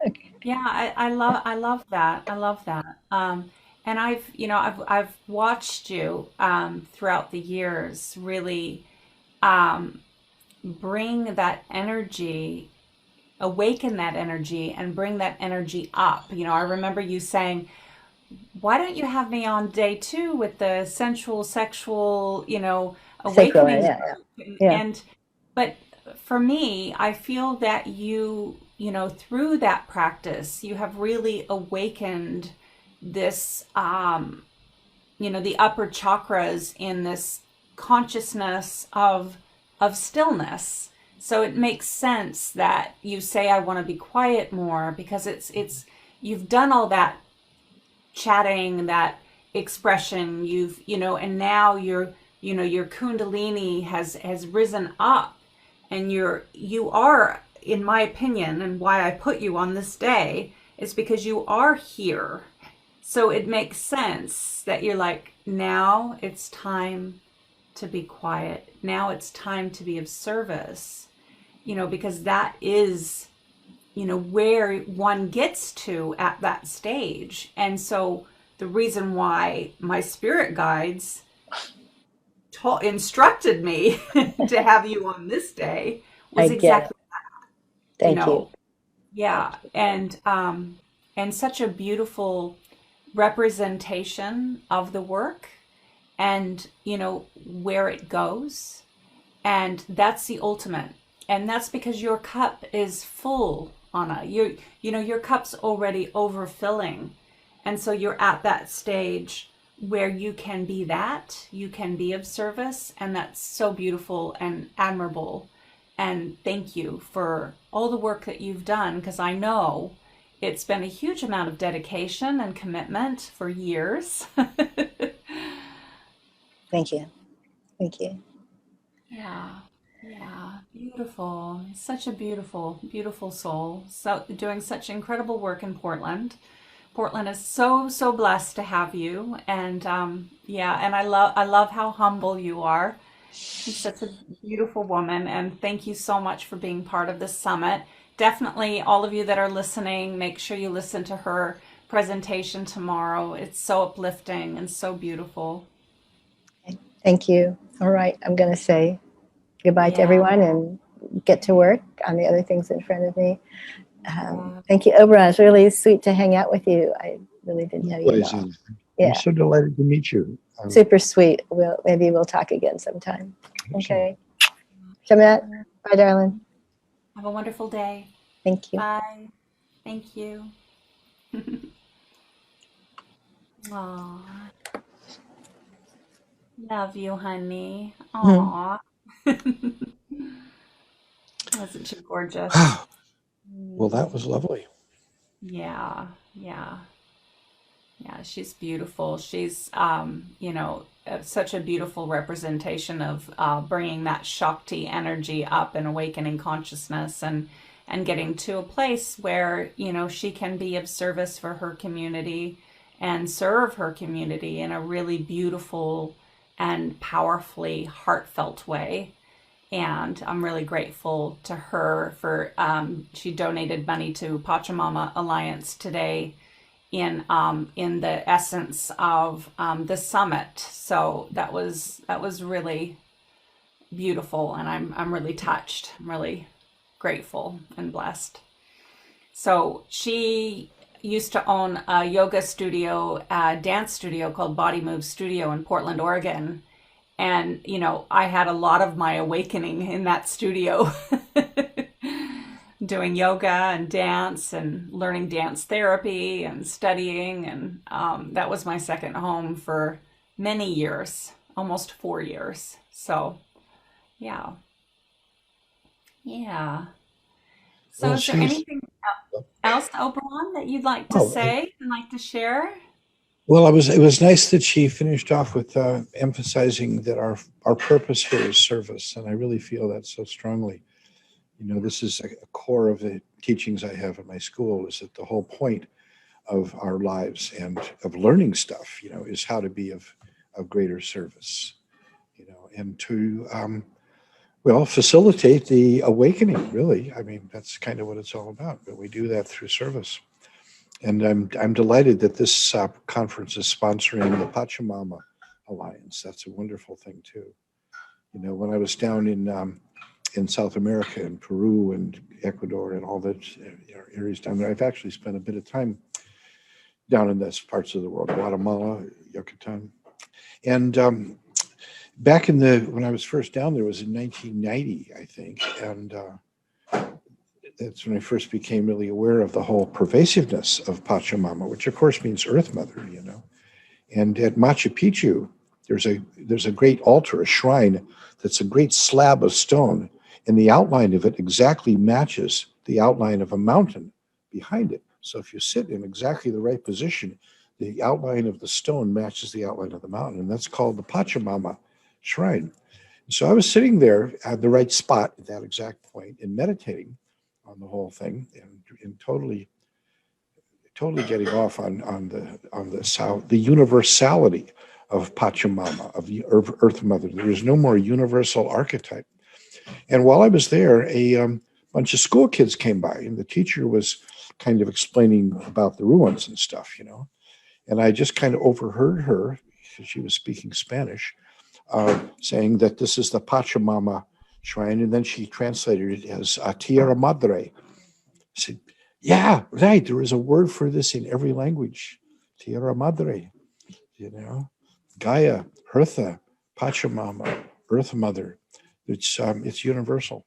Okay. Yeah, I love that. I love that. And I've watched you throughout the years really bring that energy, awaken that energy, and bring that energy up. I remember you saying, "Why don't you have me on day 2 with the sensual, sexual, awakening?" Yeah. But for me, I feel that you through that practice, you have really awakened this, the upper chakras in this consciousness of stillness. So it makes sense that you say, I want to be quiet more, because it's you've done all that chatting, that expression, and now your kundalini has risen up, and you are, in my opinion, and why I put you on this day, is because you are here. So it makes sense that you're like, now it's time to be quiet. Now it's time to be of service, because that is, where one gets to at that stage. And so the reason why my spirit guides instructed me to have you on this day was exactly that. Thank you. Yeah. And such a beautiful representation of the work and, where it goes. And that's the ultimate. And that's because your cup is full Anna. You know, your cup's already overfilling. And so you're at that stage where you can be that, you can be of service, and that's so beautiful and admirable. And thank you for all the work that you've done, because I know it's been a huge amount of dedication and commitment for years. Thank you. Thank you. Yeah, yeah, beautiful. Such a beautiful, beautiful soul. So doing such incredible work in Portland. Portland is so, so blessed to have you. And yeah, and I love how humble you are. You're such a beautiful woman, and thank you so much for being part of this summit. Definitely, all of you that are listening, make sure you listen to her presentation tomorrow. It's so uplifting and so beautiful. Okay. Thank you. All right. I'm going to say goodbye to Yeah. everyone and get to work on the other things in front of me. Yeah. Thank you, Oberon. It's really sweet to hang out with you. I really didn't know you at Likewise, all. and I'm Yeah, so delighted to meet you. super sweet. Maybe we'll talk again sometime. Okay. Schamet, bye, darling. Have a wonderful day. Thank you. Bye. Thank you. Aw, love you, honey. Mhm. Aw. Wasn't she gorgeous? Well, that Mm, was lovely. yeah, yeah, yeah. She's beautiful. She's, you know, such a beautiful representation of bringing that Shakti energy up and awakening consciousness and getting to a place where, you know, she can be of service for her community and serve her community in a really beautiful and powerfully heartfelt way. And I'm really grateful to her for she donated money to Pachamama Alliance today in the essence of the summit. So that was really beautiful, and I'm really touched. I'm really grateful and blessed. So she used to own a yoga studio, a dance studio called Body Move Studio in Portland, Oregon. And, you know, I had a lot of my awakening in that studio, doing yoga and dance and learning dance therapy and studying. And that was my second home for many years, almost 4 years. So, yeah. Yeah. So, Well, is there she's anything else, Oberon, that you'd like to oh, say and like to share? well. It was nice that she finished off with emphasizing that our purpose here is service, and I really feel that so strongly. You know, this is a core of the teachings I have at my school. Is that the whole point of our lives and of learning stuff? You know, is how to be of greater service. You know, and to well, facilitate the awakening, really. I mean, that's kind of what it's all about. But we do that through service. And I'm delighted that this conference is sponsoring the Pachamama Alliance. That's a wonderful thing, too. You know, when I was down in South America, in Peru and Ecuador and all the areas down there, I've actually spent a bit of time down in those parts of the world, Guatemala, Yucatan. And back in when I was first down there was in 1990, I think, and that's when I first became really aware of the whole pervasiveness of Pachamama, which of course means Earth Mother, you know. And at Machu Picchu, there's a great altar, a shrine that's a great slab of stone, and the outline of it exactly matches the outline of a mountain behind it. So if you sit in exactly the right position, the outline of the stone matches the outline of the mountain, and that's called the Pachamama shrine. So I was sitting there at the right spot at that exact point and meditating on the whole thing and totally getting off on the universality of Pachamama, of the Earth Mother. There is no more universal archetype. And while I was there, a bunch of school kids came by, and the teacher was kind of explaining about the ruins and stuff, you know. And I just kind of overheard her, because she was speaking Spanish, saying that this is the Pachamama shrine, and then she translated it as Tierra Madre. I said, yeah, right. There is a word for this in every language. Tierra Madre, you know, Gaia, Hertha, Pachamama, Earth Mother. It's universal.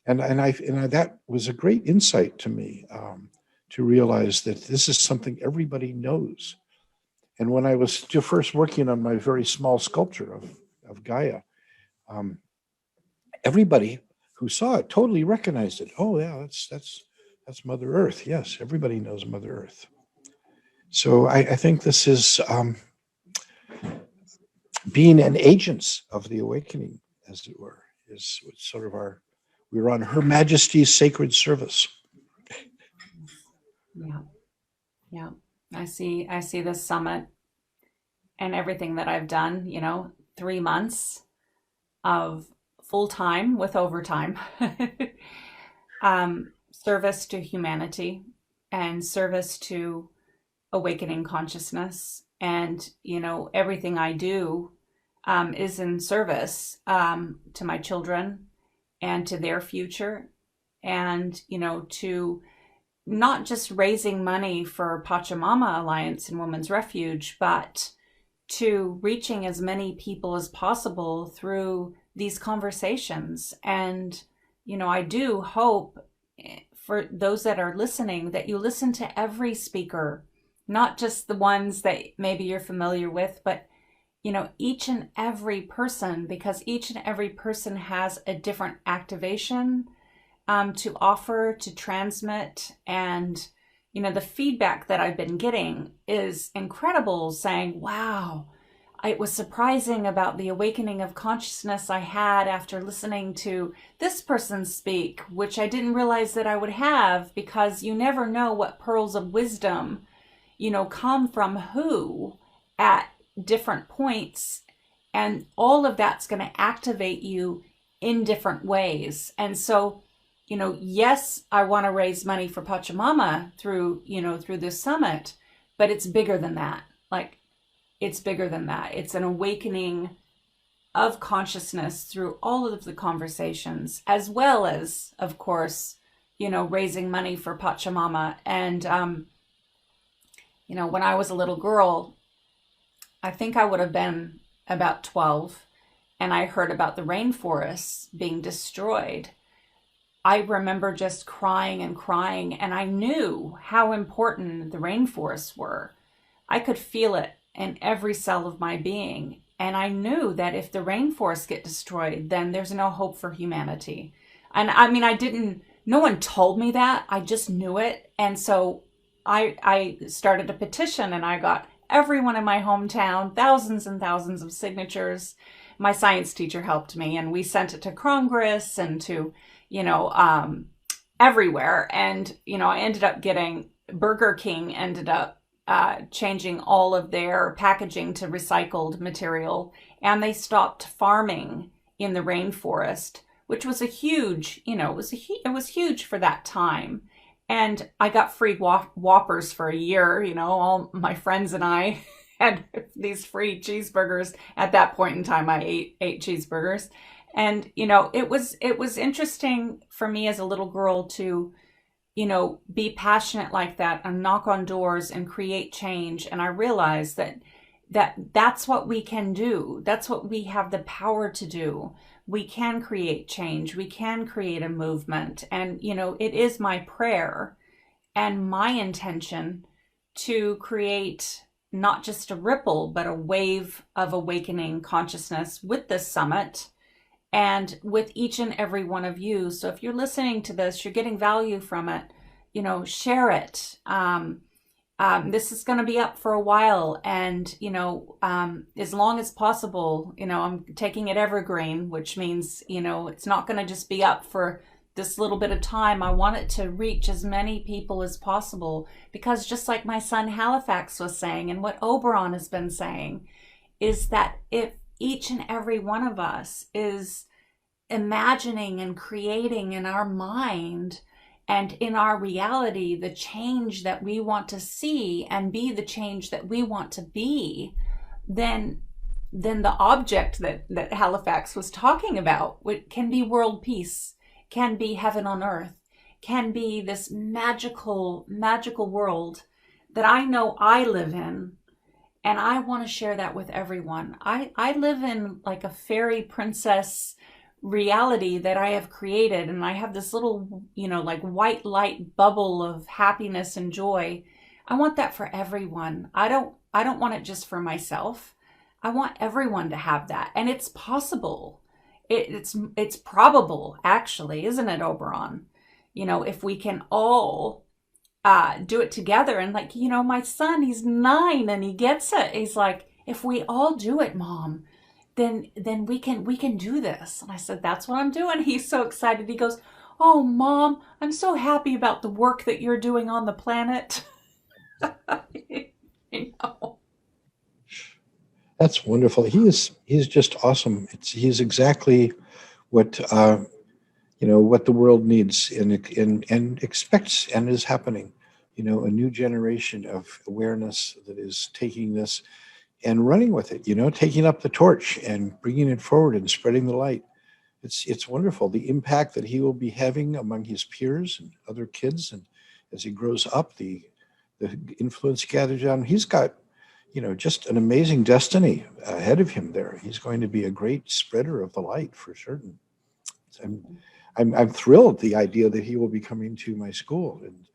That was a great insight to me, to realize that this is something everybody knows. And when I was first working on my very small sculpture of Gaia, everybody who saw it totally recognized it. Oh yeah, that's Mother Earth. Yes, everybody knows Mother Earth. So I think this is being an agents of the awakening, as it were, is sort of we're on Her Majesty's sacred service. Yeah. I see this summit and everything that I've done, 3 months of full time with overtime, service to humanity and service to awakening consciousness. And, everything I do is in service to my children and to their future, and, to not just raising money for Pachamama Alliance and Women's Refuge, but to reaching as many people as possible through these conversations. And, I do hope for those that are listening that you listen to every speaker, not just the ones that maybe you're familiar with, but, each and every person, because each and every person has a different activation to offer, to transmit. And, the feedback that I've been getting is incredible, saying, wow, it was surprising about the awakening of consciousness I had after listening to this person speak, which I didn't realize that I would have, because you never know what pearls of wisdom, come from who at different points. And all of that's going to activate you in different ways. And so, yes, I want to raise money for Pachamama through this summit, but it's bigger than that. It's bigger than that. It's an awakening of consciousness through all of the conversations, as well as, of course, raising money for Pachamama. And, when I was a little girl, I think I would have been about 12, and I heard about the rainforests being destroyed. I remember just crying and crying, and I knew how important the rainforests were. I could feel it in every cell of my being. And I knew that if the rainforests get destroyed, then there's no hope for humanity. And I mean, no one told me that. I just knew it. And so I started a petition, and I got everyone in my hometown, thousands and thousands of signatures. My science teacher helped me, and we sent it to Congress and to, everywhere. And, I ended up getting Burger King ended up changing all of their packaging to recycled material, and they stopped farming in the rainforest, which was a huge, it was huge for that time. And I got free Whoppers for a year. All my friends and I had these free cheeseburgers. At that point in time, I ate cheeseburgers. And, it was interesting for me as a little girl to, be passionate like that and knock on doors and create change. And I realized that's what we can do. That's what we have the power to do. We can create change. We can create a movement. And, it is my prayer and my intention to create not just a ripple, but a wave of awakening consciousness with this summit and with each and every one of you. So if you're listening to this, you're getting value from it, share it. This is going to be up for a while, and, as long as possible, I'm taking it evergreen, which means, it's not going to just be up for this little bit of time. I want it to reach as many people as possible, because just like my son Halifax was saying, and what Oberon has been saying, is that if each and every one of us is imagining and creating in our mind and in our reality the change that we want to see and be the change that we want to be, then the object that Halifax was talking about can be world peace, can be heaven on earth, can be this magical world that I know I live in. And I want to share that with everyone. I live in like a fairy princess reality that I have created, and I have this little, like white light bubble of happiness and joy. I want that for everyone. I don't want it just for myself. I want everyone to have that. And it's possible. It's probable, actually, isn't it, Oberon? If we can all do it together. And like, my son, he's 9 and he gets it. He's like, if we all do it, Mom, then we can do this. And I said, that's what I'm doing. He's so excited. He goes, oh, Mom, I'm so happy about the work that you're doing on the planet. That's wonderful. He's just awesome. He's exactly what what the world needs and expects, and is happening. A new generation of awareness that is taking this and running with it. Taking up the torch and bringing it forward and spreading the light. It's wonderful. The impact that he will be having among his peers and other kids, and as he grows up, the influence gathers on. He's got just an amazing destiny ahead of him there. He's going to be a great spreader of the light for certain. I'm thrilled the idea that he will be coming to my school, and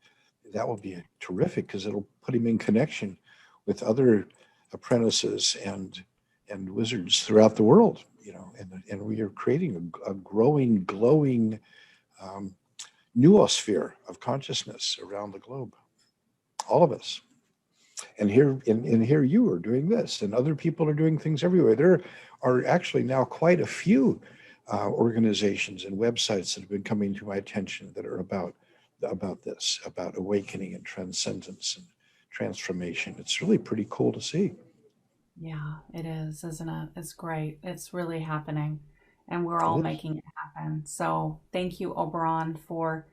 that will be terrific because it'll put him in connection with other apprentices and wizards throughout the world. And we are creating a growing, glowing noosphere of consciousness around the globe. All of us. And here you are doing this, and other people are doing things everywhere. There are actually now quite a few organizations and websites that have been coming to my attention that are about this, about awakening and transcendence and transformation. It's really pretty cool to see. Yeah, it is, isn't it? It's great. It's really happening, and we're all making it happen. So thank you, Oberon, for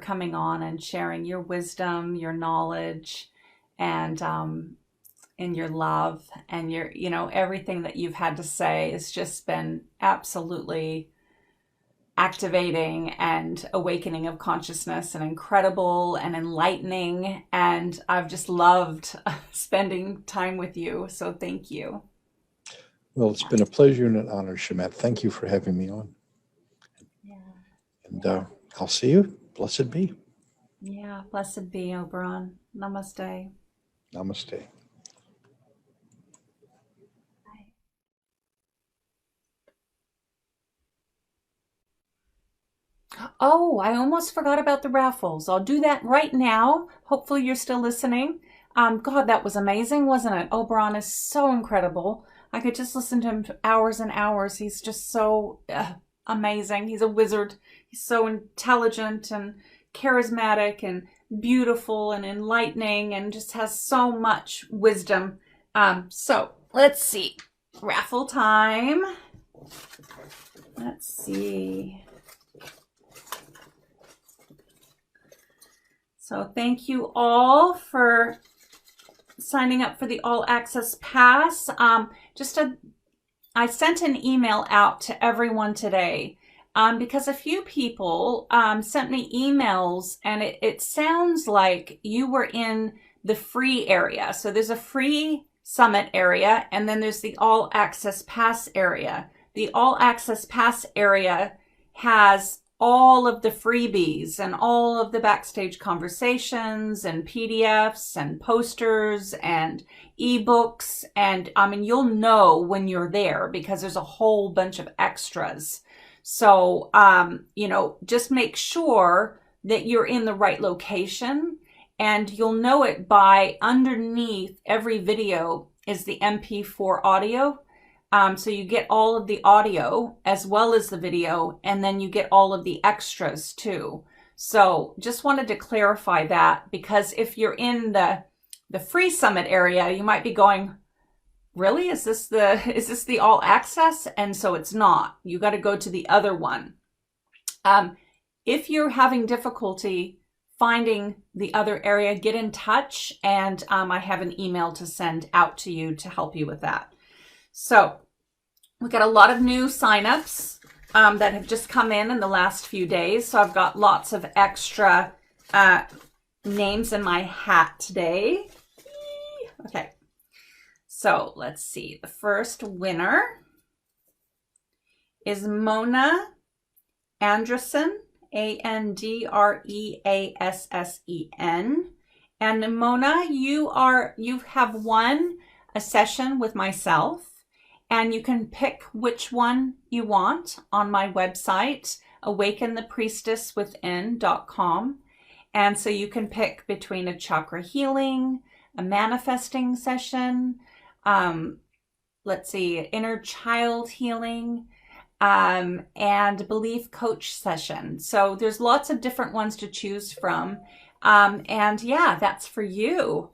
coming on and sharing your wisdom, your knowledge, and your love, and your everything that you've had to say has just been absolutely activating and awakening of consciousness, and incredible and enlightening, and I've just loved spending time with you, so thank you. Well, it's been a pleasure and an honor, Schamet. Thank you for having me on. Yeah. And I'll see you. Blessed be. Yeah, blessed be, Oberon. Namaste. Namaste. Oh, I almost forgot about the raffles. I'll do that right now. Hopefully you're still listening. God, that was amazing, wasn't it? Oberon is so incredible. I could just listen to him for hours and hours. He's just so amazing. He's a wizard. He's so intelligent and charismatic and beautiful and enlightening, and just has so much wisdom. So let's see. Raffle time. Let's see. So thank you all for signing up for the All Access Pass. I sent an email out to everyone today because a few people sent me emails, and it sounds like you were in the free area. So there's a free summit area, and then there's the All Access Pass area. The All Access Pass area has all of the freebies and all of the backstage conversations and PDFs and posters and ebooks. And you'll know when you're there because there's a whole bunch of extras. So, just make sure that you're in the right location, and you'll know it by underneath every video is the MP4 audio. So you get all of the audio as well as the video, and then you get all of the extras too. So just wanted to clarify that, because if you're in the free summit area, you might be going, really? Is this the all access? And so it's not. You got to go to the other one. If you're having difficulty finding the other area, get in touch, and I have an email to send out to you to help you with that. So we got a lot of new signups that have just come in the last few days. So I've got lots of extra names in my hat today. Okay, so let's see. The first winner is Mona Andreassen, Andreassen. And Mona, you have won a session with myself, and you can pick which one you want on my website, awakenthepriestesswithin.com. And so you can pick between a chakra healing, a manifesting session, let's see, inner child healing, and belief coach session. So there's lots of different ones to choose from. And yeah, that's for you.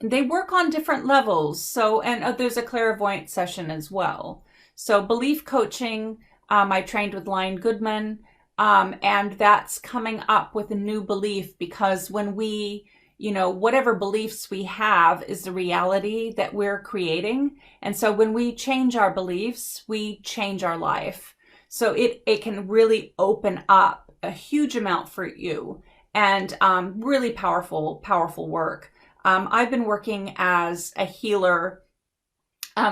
They work on different levels. So, and there's a clairvoyant session as well. So belief coaching, I trained with Lion Goodman, and that's coming up with a new belief, because when we, whatever beliefs we have is the reality that we're creating. And so when we change our beliefs, we change our life. So it can really open up a huge amount for you, and really powerful work. I've been working as a healer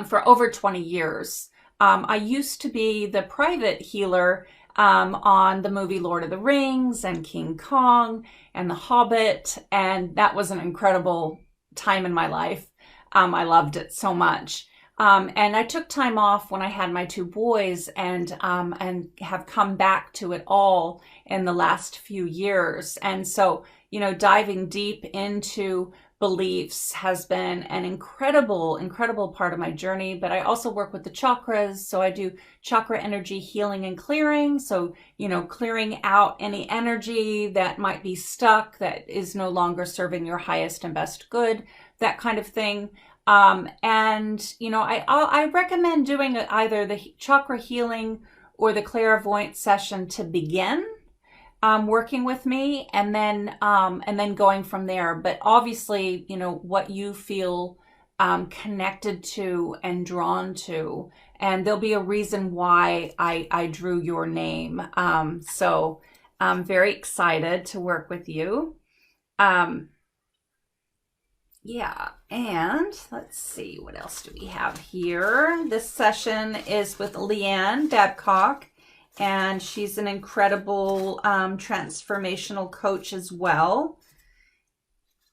for over 20 years. I used to be the private healer on the movie Lord of the Rings and King Kong and The Hobbit, and that was an incredible time in my life. I loved it so much. And I took time off when I had my 2 boys, and have come back to it all in the last few years. And so, diving deep into beliefs has been an incredible part of my journey. But I also work with the chakras. So I do chakra energy healing and clearing. So, clearing out any energy that might be stuck, that is no longer serving your highest and best good, that kind of thing. I recommend doing either the chakra healing or the clairvoyant session to begin working with me, and then going from there. But obviously, what you feel connected to and drawn to, and there'll be a reason why I drew your name. So I'm very excited to work with you. Yeah, and let's see, what else do we have here? This session is with Leanne Babcock, and she's an incredible transformational coach as well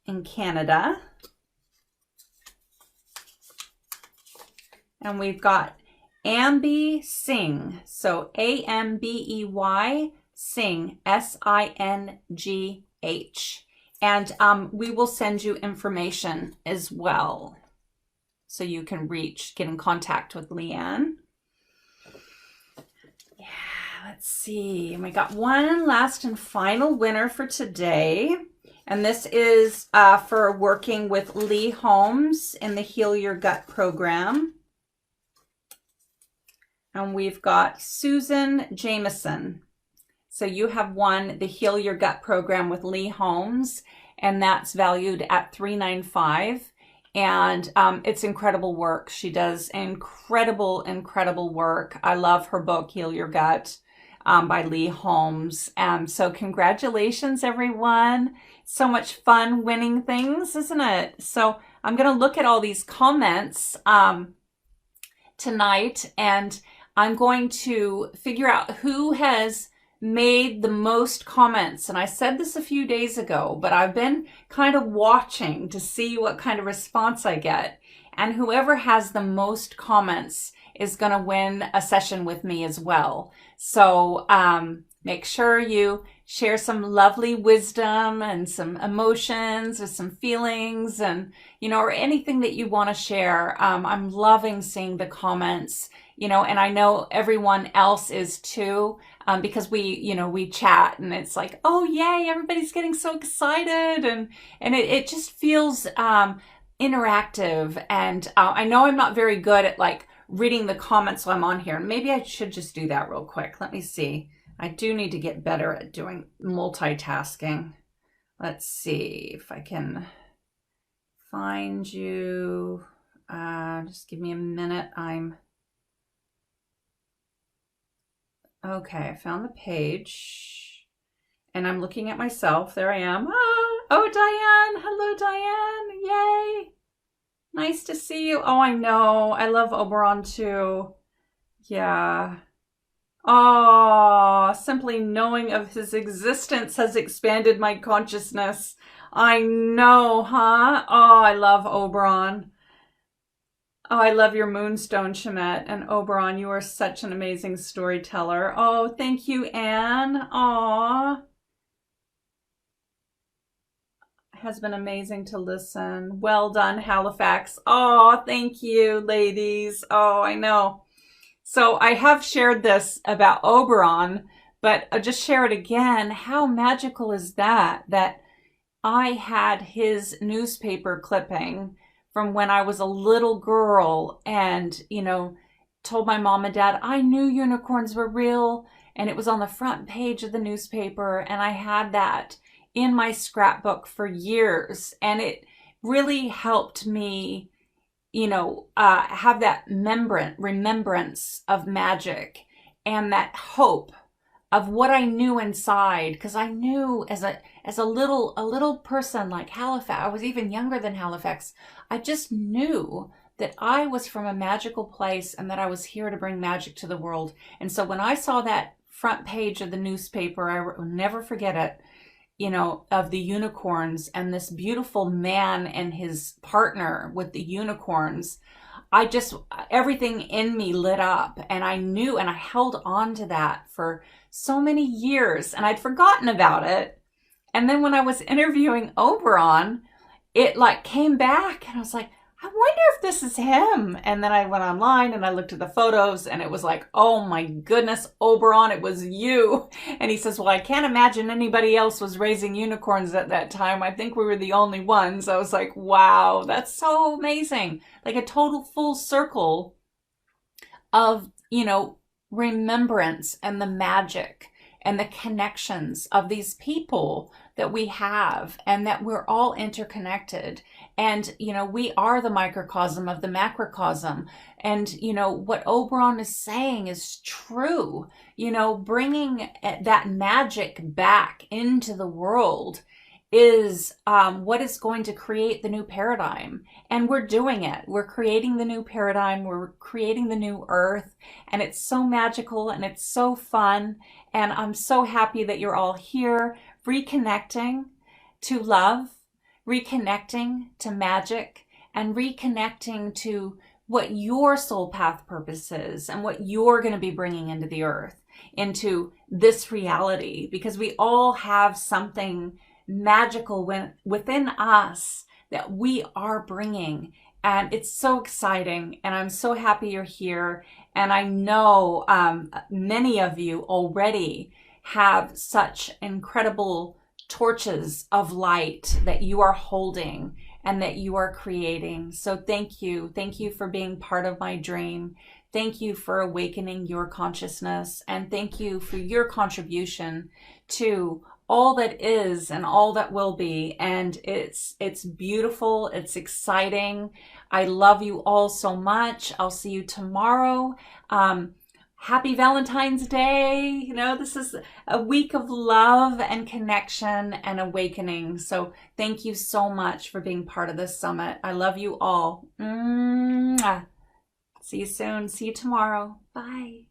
in Canada. And we've got Ambey Singh, so Ambey Singh, Singh. And we will send you information as well, so you can get in contact with Leanne. Yeah, let's see. And we got one last and final winner for today. And this is for working with Lee Holmes in the Heal Your Gut program. And we've got Susan Jameson. So you have won the Heal Your Gut program with Lee Holmes, and that's valued at $395. And it's incredible work. She does incredible work. I love her book, Heal Your Gut, by Lee Holmes. So congratulations, everyone. So much fun winning things, isn't it? So I'm going to look at all these comments tonight, and I'm going to figure out who has made the most comments. And I said this a few days ago, but I've been kind of watching to see what kind of response I get. And whoever has the most comments is going to win a session with me as well. So make sure you share some lovely wisdom and some emotions or some feelings, and, or anything that you want to share. I'm loving seeing the comments, and I know everyone else is too, because we chat, and it's like, oh yay, everybody's getting so excited, and it just feels interactive. And I know I'm not very good at reading the comments while I'm on here. Maybe I should just do that real quick. Let me see. I do need to get better at doing multitasking. Let's see if I can find you. Just give me a minute. Okay, I found the page, and I'm looking at myself. There I am. Oh, Diane. Hello, Diane. Yay. Nice to see you. Oh, I know. I love Oberon too. Yeah. Oh, simply knowing of his existence has expanded my consciousness. I know, huh? Oh, I love Oberon. Oh, I love your moonstone, Schamet. And Oberon, you are such an amazing storyteller. Oh, thank you, Anne. Aw. Has been amazing to listen. Well done, Halifax. Oh, thank you, ladies. Oh, I know. So I have shared this about Oberon, but I'll just share it again. How magical is that? That I had his newspaper clipping from when I was a little girl and, told my mom and dad I knew unicorns were real, and it was on the front page of the newspaper, and I had that in my scrapbook for years, and it really helped me have that remembrance of magic and that hope of what I knew inside, because I knew as a little person like Halifax, I was even younger than Halifax. I just knew that I was from a magical place and that I was here to bring magic to the world. And so when I saw that front page of the newspaper, I will never forget it, of the unicorns and this beautiful man and his partner with the unicorns. Everything in me lit up, and I knew, and I held on to that for so many years, and I'd forgotten about it. And then when I was interviewing Oberon, it like came back, and I was like, I wonder if this is him. And then I went online and I looked at the photos, and it was like, oh my goodness, Oberon, it was you. And he says, well, I can't imagine anybody else was raising unicorns at that time. I think we were the only ones. I was like, wow, that's so amazing. Like a total full circle of, remembrance and the magic and the connections of these people that we have, and that we're all interconnected. And, we are the microcosm of the macrocosm. And, what Oberon is saying is true. Bringing that magic back into the world is what is going to create the new paradigm. And we're doing it. We're creating the new paradigm. We're creating the new earth. And it's so magical and it's so fun. And I'm so happy that you're all here, reconnecting to love, reconnecting to magic, and reconnecting to what your soul path purpose is and what you're going to be bringing into the earth, into this reality, because we all have something magical within us that we are bringing. And it's so exciting, and I'm so happy you're here. And I know many of you already have such incredible torches of light that you are holding and that you are creating. So thank you. Thank you for being part of my dream. Thank you for awakening your consciousness. And thank you for your contribution to all that is and all that will be. And it's beautiful. It's exciting. I love you all so much. I'll see you tomorrow. Happy Valentine's Day. This is a week of love and connection and awakening. So thank you so much for being part of this summit. I love you all. Mwah. See you soon. See you tomorrow. Bye.